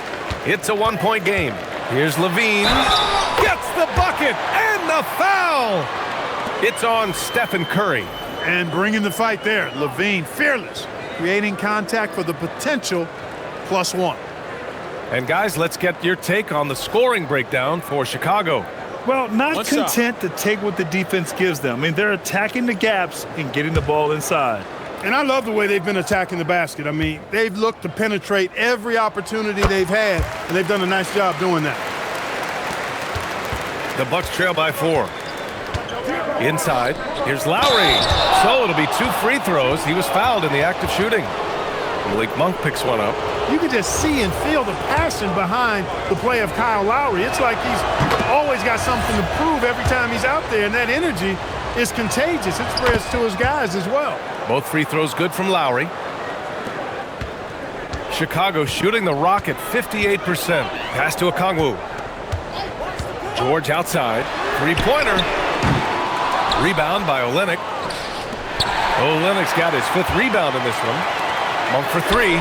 [SPEAKER 1] It's a 1-point game. Here's Levine. Gets the bucket and the foul. It's on Stephen Curry.
[SPEAKER 2] And bringing the fight there. Levine, fearless. Creating contact for the potential +1.
[SPEAKER 1] And guys, let's get your take on the scoring breakdown for Chicago.
[SPEAKER 3] Well, not content to take what the defense gives them. I mean, they're attacking the gaps and getting the ball inside.
[SPEAKER 2] And I love the way they've been attacking the basket. I mean, they've looked to penetrate every opportunity they've had, and they've done a nice job doing that.
[SPEAKER 1] The Bucks trail by 4. Inside, here's Lowry. So it'll be 2 free throws. He was fouled in the act of shooting. Malik Monk picks one up.
[SPEAKER 2] You can just see and feel the passion behind the play of Kyle Lowry. It's like he's always got something to prove every time he's out there, and that energy is contagious. It spreads to his guys as well.
[SPEAKER 1] Both free throws good from Lowry. Chicago shooting the rock at 58%. Pass to Okongwu. George outside. Three-pointer. Rebound by Olynyk. Olynyk's got his 5th rebound in this one. Monk for 3.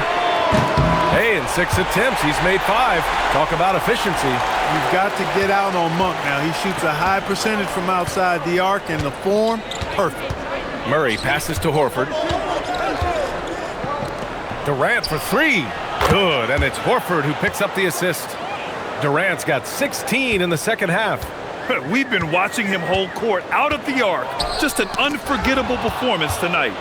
[SPEAKER 1] Hey, in 6 attempts, he's made 5. Talk about efficiency.
[SPEAKER 2] You've got to get out on Monk now. He shoots a high percentage from outside the arc, and the form, perfect.
[SPEAKER 1] Murray passes to Horford. Durant for 3. Good, and it's Horford who picks up the assist. Durant's got 16 in the second half.
[SPEAKER 3] We've been watching him hold court out of the arc. Just an unforgettable performance tonight.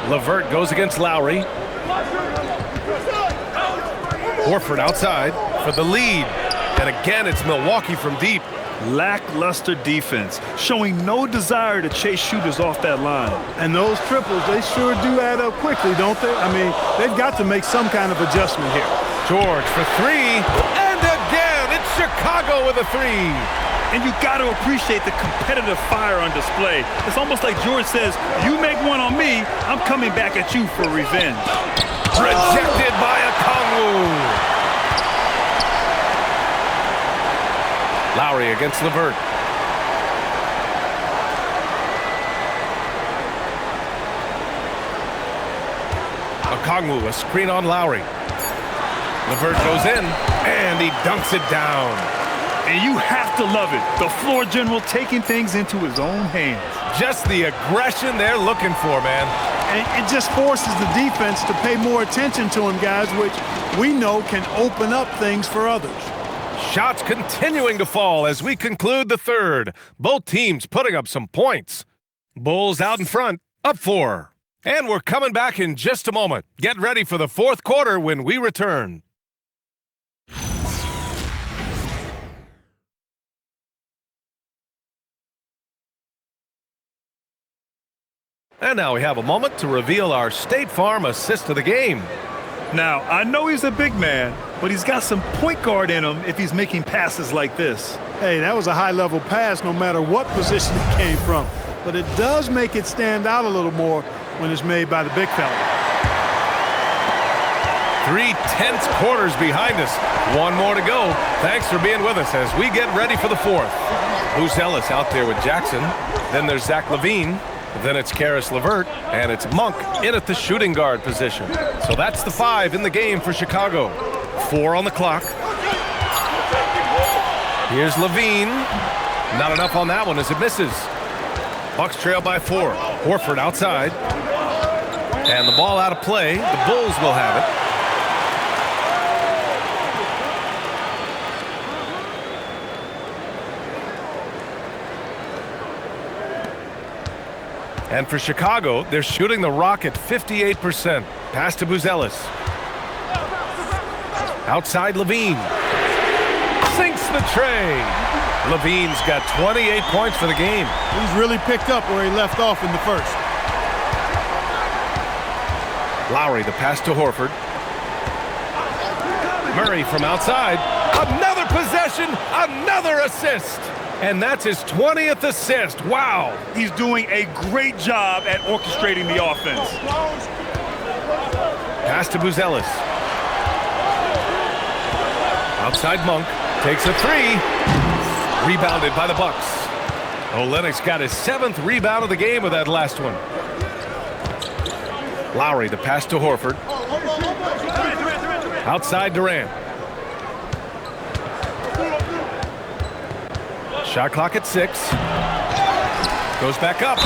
[SPEAKER 1] LeVert goes against Lowry. Horford outside for the lead. And again, it's Milwaukee from deep.
[SPEAKER 3] Lackluster defense, showing no desire to chase shooters off that line.
[SPEAKER 2] And those triples, they sure do add up quickly, don't they? I mean, they've got to make some kind of adjustment here.
[SPEAKER 1] George for 3. And again, it's Chicago with a 3.
[SPEAKER 3] And you got to appreciate the competitive fire on display. It's almost like George says, you make one on me, I'm coming back at you for revenge.
[SPEAKER 1] Rejected by Okongwu. Lowry against LeVert. Okongwu, a screen on Lowry. LeVert goes in, and he dunks it down.
[SPEAKER 3] And you have to love it. The floor general taking things into his own hands.
[SPEAKER 1] Just the aggression they're looking for, man.
[SPEAKER 2] And it just forces the defense to pay more attention to him, guys, which we know can open up things for others.
[SPEAKER 1] Shots continuing to fall as we conclude the third. Both teams putting up some points. Bulls out in front, up 4. And we're coming back in just a moment. Get ready for the fourth quarter when we return. And now we have a moment to reveal our State Farm assist of the game.
[SPEAKER 3] Now, I know he's a big man, but he's got some point guard in him if he's making passes like this.
[SPEAKER 2] Hey, that was a high-level pass no matter what position it came from. But it does make it stand out a little more when it's made by the big fella.
[SPEAKER 1] 3 tense quarters behind us. One more to go. Thanks for being with us as we get ready for the fourth. Bruce Ellis out there with Jackson. Then there's Zach LaVine. Then it's Karis LeVert, and it's Monk in at the shooting guard position. So that's the 5 in the game for Chicago. 4 on the clock. Here's LaVine. Not enough on that one as it misses. Bucks trail by 4. Horford outside. And the ball out of play. The Bulls will have it. And for Chicago, they're shooting the rock at 58%. Pass to Buzelis. Outside LaVine. Sinks the tray. LaVine's got 28 points for the game.
[SPEAKER 2] He's really picked up where he left off in the first.
[SPEAKER 1] Lowry, the pass to Horford. Murray from outside. Another possession, another assist. And that's his 20th assist. Wow.
[SPEAKER 3] He's doing a great job at orchestrating the offense.
[SPEAKER 1] Pass to Buzelis. Outside Monk. Takes a 3. Rebounded by the Bucks. Olynyk's got his 7th rebound of the game with that last one. Lowry, the pass to Horford. Outside Durant. Shot clock at 6. Goes back up.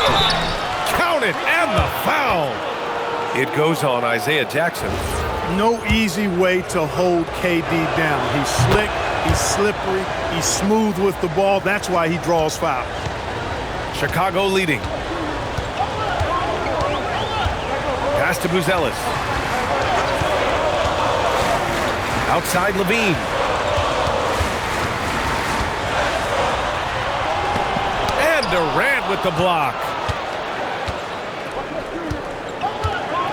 [SPEAKER 1] Count it, and the foul. It goes on Isaiah Jackson.
[SPEAKER 2] No easy way to hold KD down. He's slick, he's slippery, he's smooth with the ball. That's why he draws fouls.
[SPEAKER 1] Chicago leading. Pass to Buzelis. Outside LaVine. And Durant with the block.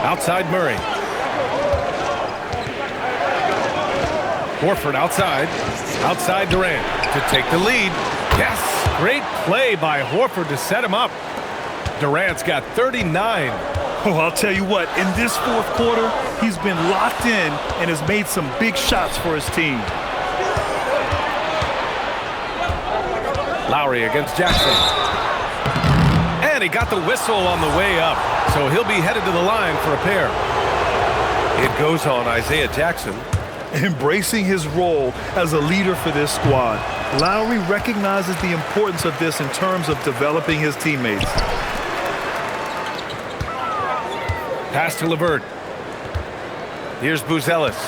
[SPEAKER 1] Outside Murray. Horford outside. Outside Durant to take the lead. Yes, great play by Horford to set him up. Durant's got 39.
[SPEAKER 3] Oh, I'll tell you what, in this fourth quarter, he's been locked in and has made some big shots for his team.
[SPEAKER 1] Lowry against Jackson. And he got the whistle on the way up, so he'll be headed to the line for a pair. It goes on Isaiah Jackson.
[SPEAKER 3] Embracing his role as a leader for this squad, Lowry recognizes the importance of this in terms of developing his teammates.
[SPEAKER 1] Pass to LeVert. Here's Buzelis.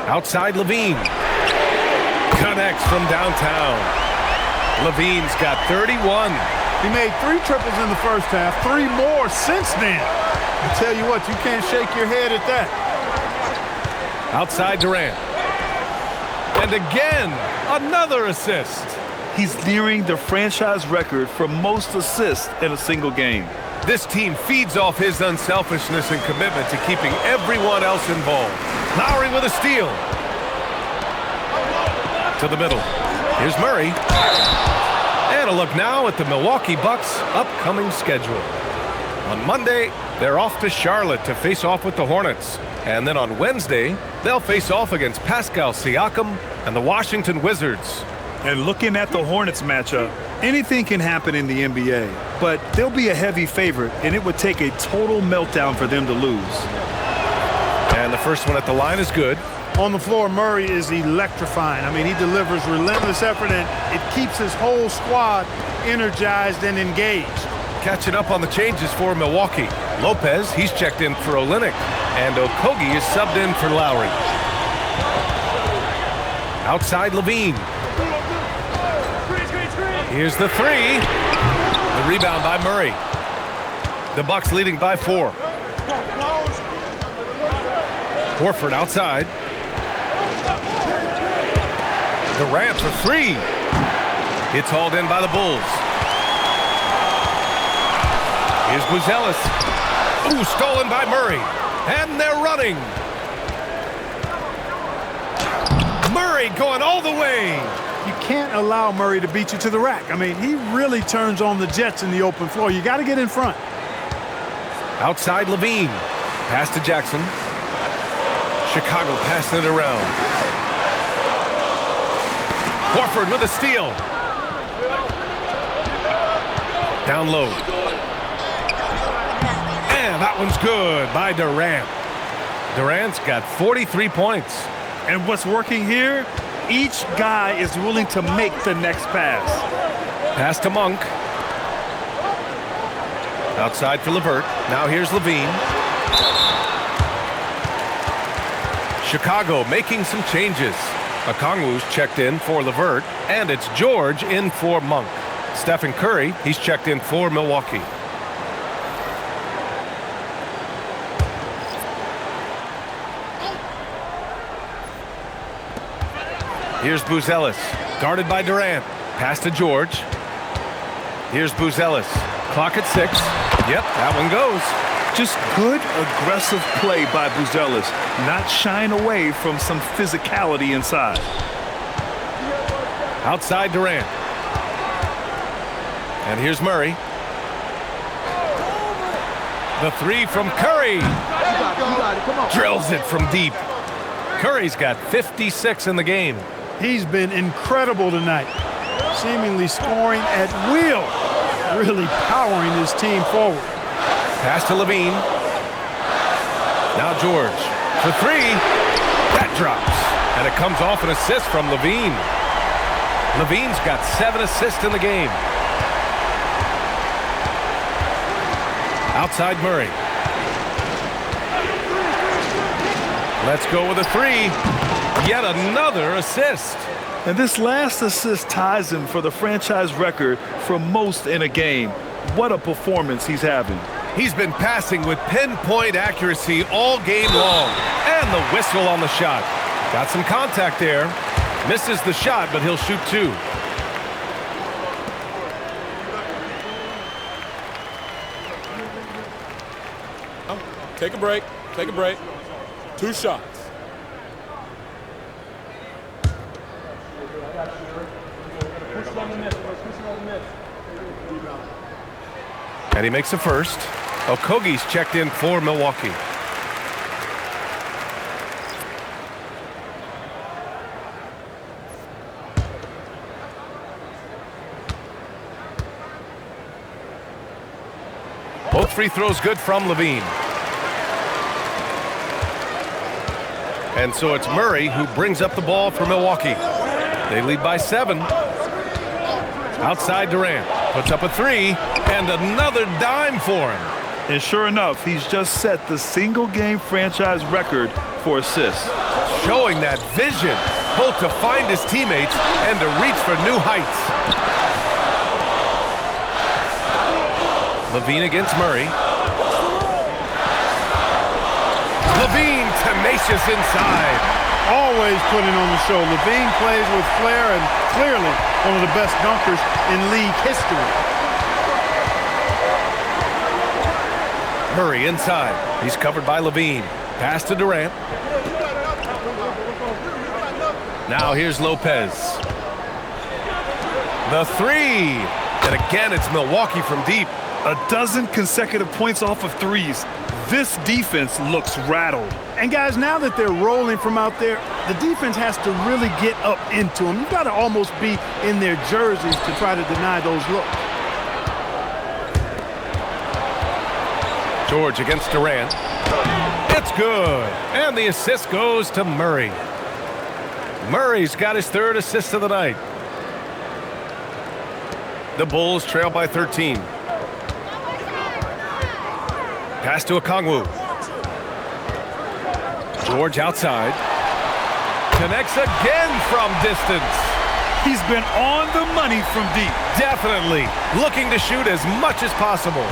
[SPEAKER 1] Outside Levine. Connects from downtown. Levine's got 31.
[SPEAKER 2] He made 3 triples in the first half, 3 more since then. I tell you what, you can't shake your head at that.
[SPEAKER 1] Outside Durant. And again, another assist.
[SPEAKER 3] He's nearing the franchise record for most assists in a single game.
[SPEAKER 1] This team feeds off his unselfishness and commitment to keeping everyone else involved. Lowry with a steal. To the middle. Here's Murray. And a look now at the Milwaukee Bucks' upcoming schedule. On Monday, they're off to Charlotte to face off with the Hornets. And then on Wednesday, they'll face off against Pascal Siakam and the Washington Wizards.
[SPEAKER 3] And looking at the Hornets matchup, anything can happen in the NBA, but they'll be a heavy favorite, and it would take a total meltdown for them to lose.
[SPEAKER 1] And the first one at the line is good.
[SPEAKER 2] On the floor, Murray is electrifying. I mean, he delivers relentless effort, and it keeps his whole squad energized and engaged.
[SPEAKER 1] Catching up on the changes for Milwaukee. Lopez, he's checked in for Olynyk, and Okogie is subbed in for Lowry. Outside Levine. Here's the 3. The rebound by Murray. The Bucks leading by 4. Horford outside. Durant for 3. It's hauled in by the Bulls. Here's Buzelis. Ooh, stolen by Murray. And they're running. Murray going all the way.
[SPEAKER 2] You can't allow Murray to beat you to the rack. I mean, he really turns on the Jets in the open floor. You got to get in front.
[SPEAKER 1] Outside Levine. Pass to Jackson. Chicago passing it around. Horford with a steal. Down low. And that one's good by Durant. Durant's got 43 points.
[SPEAKER 3] And what's working here? Each guy is willing to make the next pass.
[SPEAKER 1] Pass to Monk. Outside for LeVert. Now here's Levine. Chicago making some changes. Okongwu's checked in for LeVert, and it's George in for Monk. Stephen Curry, he's checked in for Milwaukee. Here's Buzelis, guarded by Durant. Pass to George. Here's Buzelis. Clock at 6. Yep, that one goes.
[SPEAKER 3] Just good, aggressive play by Buzelis, not shying away from some physicality inside.
[SPEAKER 1] Outside Durant. And here's Murray. The 3 from Curry. Drills it from deep. Curry's got 56 in the game.
[SPEAKER 2] He's been incredible tonight, seemingly scoring at will, really powering his team forward.
[SPEAKER 1] Pass to Levine. Now George for 3. That drops, and it comes off an assist from Levine. Levine's got 7 assists in the game. Outside Murray. Let's go with a 3. Yet another assist.
[SPEAKER 3] And this last assist ties him for the franchise record for most in a game. What a performance he's having.
[SPEAKER 1] He's been passing with pinpoint accuracy all game long. And the whistle on the shot. Got some contact there. Misses the shot, but he'll shoot 2.
[SPEAKER 7] Take a break. Take a break. 2 shots.
[SPEAKER 1] And he makes the first. Okogie's checked in for Milwaukee. Both free throws good from Levine. And so it's Murray who brings up the ball for Milwaukee. They lead by 7. Outside Durant. Puts up a 3. And another dime for him.
[SPEAKER 3] And sure enough, he's just set the single-game franchise record for assists.
[SPEAKER 1] Showing that vision, both to find his teammates and to reach for new heights. Levine against Murray. Levine tenacious inside.
[SPEAKER 2] Always putting on the show. Levine plays with flair and clearly one of the best dunkers in league history.
[SPEAKER 1] Murray inside. He's covered by Levine. Pass to Durant. Now here's Lopez. The 3. And again, it's Milwaukee from deep.
[SPEAKER 3] A dozen consecutive points off of threes. This defense looks rattled.
[SPEAKER 2] And guys, now that they're rolling from out there, the defense has to really get up into them. You've got to almost be in their jerseys to try to deny those looks.
[SPEAKER 1] George against Durant. It's good. And the assist goes to Murray. Murray's got his 3rd assist of the night. The Bulls trail by 13. Pass to Okongwu. George outside. Connects again from distance.
[SPEAKER 3] He's been on the money from deep.
[SPEAKER 1] Definitely. Looking to shoot as much as possible.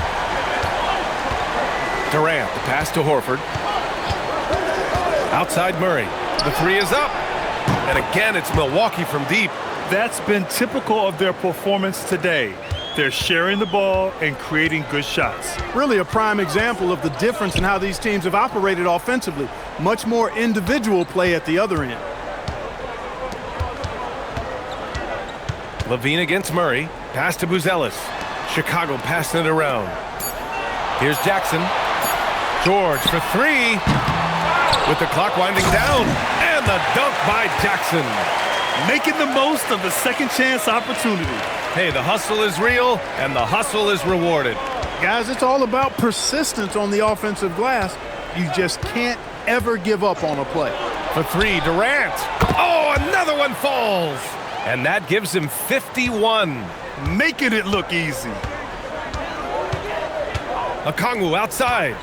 [SPEAKER 1] Durant, the pass to Horford. Outside Murray. The 3 is up. And again, it's Milwaukee from deep.
[SPEAKER 3] That's been typical of their performance today. They're sharing the ball and creating good shots.
[SPEAKER 2] Really a prime example of the difference in how these teams have operated offensively. Much more individual play at the other end.
[SPEAKER 1] Levine against Murray. Pass to Buzelis. Chicago passing it around. Here's Jackson. George for 3. With the clock winding down. And the dunk by Jackson.
[SPEAKER 3] Making the most of the second chance opportunity.
[SPEAKER 1] Hey, the hustle is real, and the hustle is rewarded.
[SPEAKER 2] Guys, it's all about persistence on the offensive glass. You just can't ever give up on a play.
[SPEAKER 1] For 3, Durant. Oh, another one falls. And that gives him 51.
[SPEAKER 3] Making it look easy.
[SPEAKER 1] Okongwu outside.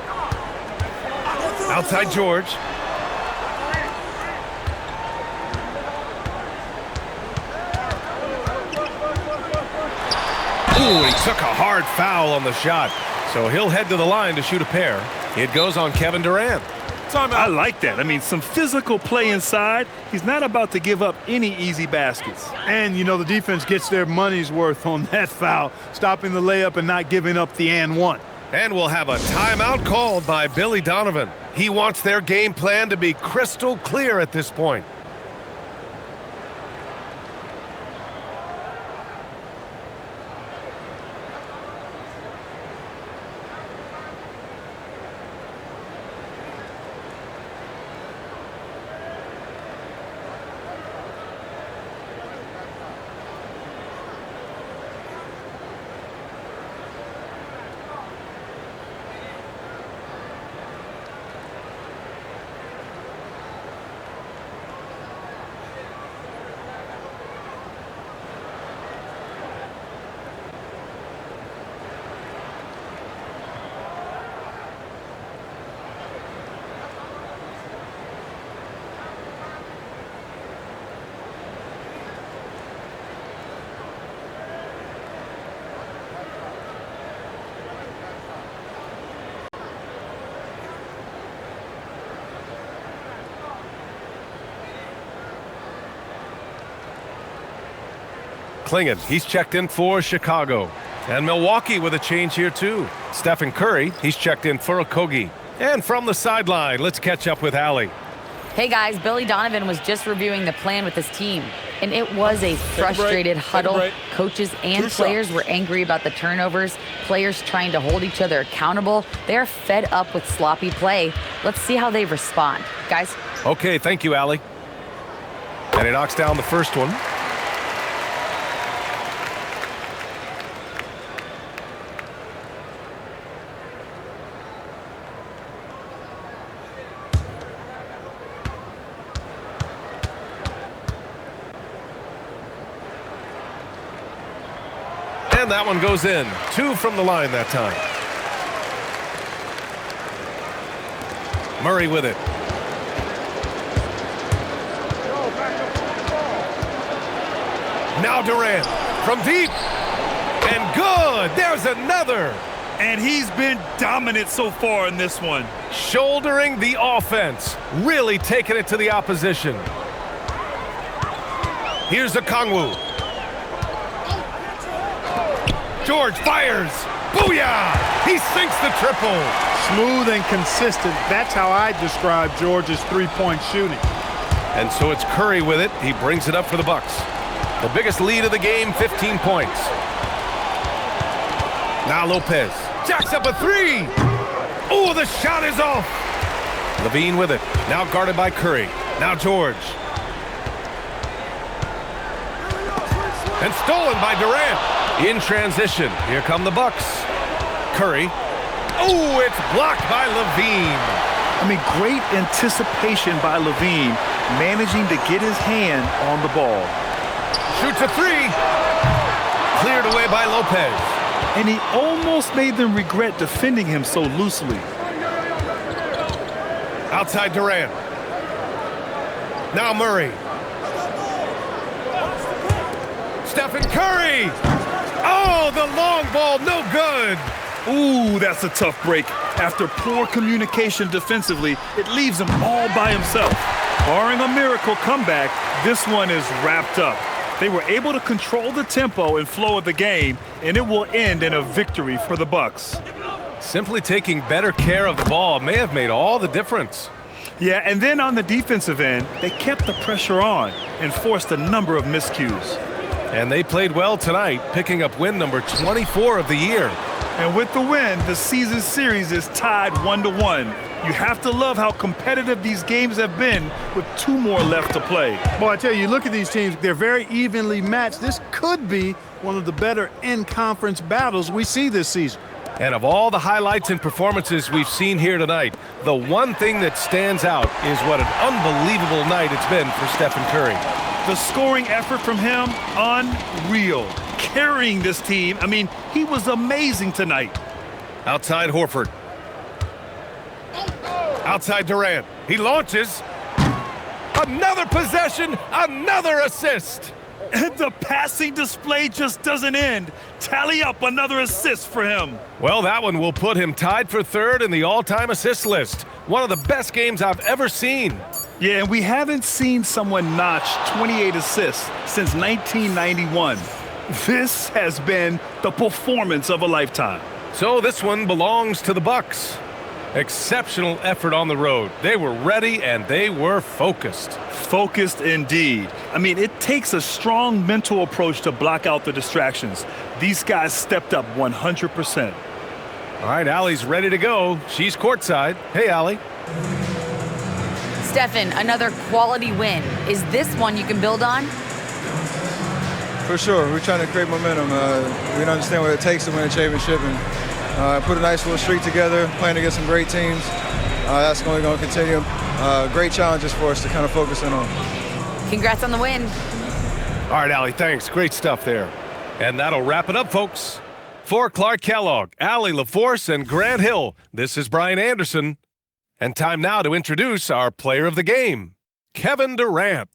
[SPEAKER 1] Outside George. Ooh, he took a hard foul on the shot. So he'll head to the line to shoot a pair. It goes on Kevin Durant.
[SPEAKER 3] I like that. I mean, some physical play inside. He's not about to give up any easy baskets.
[SPEAKER 2] And, you know, the defense gets their money's worth on that foul, stopping the layup and not giving up the and one.
[SPEAKER 1] And we'll have a timeout called by Billy Donovan. He wants their game plan to be crystal clear at this point. Klingen, he's checked in for Chicago. And Milwaukee with a change here too. Stephen Curry, he's checked in for Okogie. And from the sideline, let's catch up with Allie.
[SPEAKER 4] Hey guys, Billy Donovan was just reviewing the plan with his team. And it was a frustrated huddle. Coaches and players were angry about the turnovers, players trying to hold each other accountable. They're fed up with sloppy play. Let's see how they respond. Guys?
[SPEAKER 1] Okay, thank you, Allie. And he knocks down the first one. And that one goes in. 2 from the line that time. Murray with it. Now Durant from deep. And good. There's another.
[SPEAKER 3] And he's been dominant so far in this one.
[SPEAKER 1] Shouldering the offense. Really taking it to the opposition. Here's Okongwu. George fires. Booyah! He sinks the triple.
[SPEAKER 2] Smooth and consistent. That's how I describe George's three-point shooting.
[SPEAKER 1] And so it's Curry with it. He brings it up for the Bucks. The biggest lead of the game, 15 points. Now Lopez jacks up a 3. Oh, the shot is off. Levine with it. Now guarded by Curry. Now George. And stolen by Durant. In transition. Here come the Bucks. Curry. Oh, it's blocked by Levine.
[SPEAKER 3] I mean, great anticipation by Levine, managing to get his hand on the ball.
[SPEAKER 1] Shoots a 3. Cleared away by Lopez.
[SPEAKER 3] And he almost made them regret defending him so loosely.
[SPEAKER 1] Outside Durant. Now Murray. Stephen Curry. Oh, the long ball, no good.
[SPEAKER 3] Ooh, that's a tough break. After poor communication defensively, it leaves him all by himself. Barring a miracle comeback, this one is wrapped up. They were able to control the tempo and flow of the game, and it will end in a victory for the Bucks.
[SPEAKER 1] Simply taking better care of the ball may have made all the difference.
[SPEAKER 3] Yeah, and then on the defensive end, they kept the pressure on and forced a number of miscues.
[SPEAKER 1] And they played well tonight, picking up win number 24 of the year.
[SPEAKER 3] And with the win, the season series is tied 1-1. You have to love how competitive these games have been with 2 more left to play.
[SPEAKER 2] Well, I tell you, look at these teams. They're very evenly matched. This could be one of the better in-conference battles we see this season.
[SPEAKER 1] And of all the highlights and performances we've seen here tonight, the one thing that stands out is what an unbelievable night it's been for Stephen Curry.
[SPEAKER 3] The scoring effort from him, unreal. Carrying this team, I mean, he was amazing tonight.
[SPEAKER 1] Outside Horford. Outside Durant. He launches. Another possession, another assist.
[SPEAKER 3] And the passing display just doesn't end. Tally up another assist for him.
[SPEAKER 1] Well, that one will put him tied for 3rd in the all-time assist list. One of the best games I've ever seen.
[SPEAKER 3] Yeah, and we haven't seen someone notch 28 assists since 1991. This has been the performance of a lifetime.
[SPEAKER 1] So this one belongs to the Bucks. Exceptional effort on the road. They were ready and they were focused.
[SPEAKER 3] Focused indeed. I mean, it takes a strong mental approach to block out the distractions. These guys stepped up 100%.
[SPEAKER 1] All right, Allie's ready to go. She's courtside. Hey, Allie.
[SPEAKER 4] Stephen, another quality win. Is this one you can build on?
[SPEAKER 9] For sure. We're trying to create momentum. We understand what it takes to win a championship and put a nice little streak together, playing against some great teams. That's only going to continue. Great challenges for us to kind of focus in on.
[SPEAKER 4] Congrats on the win.
[SPEAKER 1] All right, Allie, thanks. Great stuff there. And that'll wrap it up, folks. For Clark Kellogg, Allie LaForce, and Grant Hill, this is Brian Anderson. And time now to introduce our player of the game, Kevin Durant.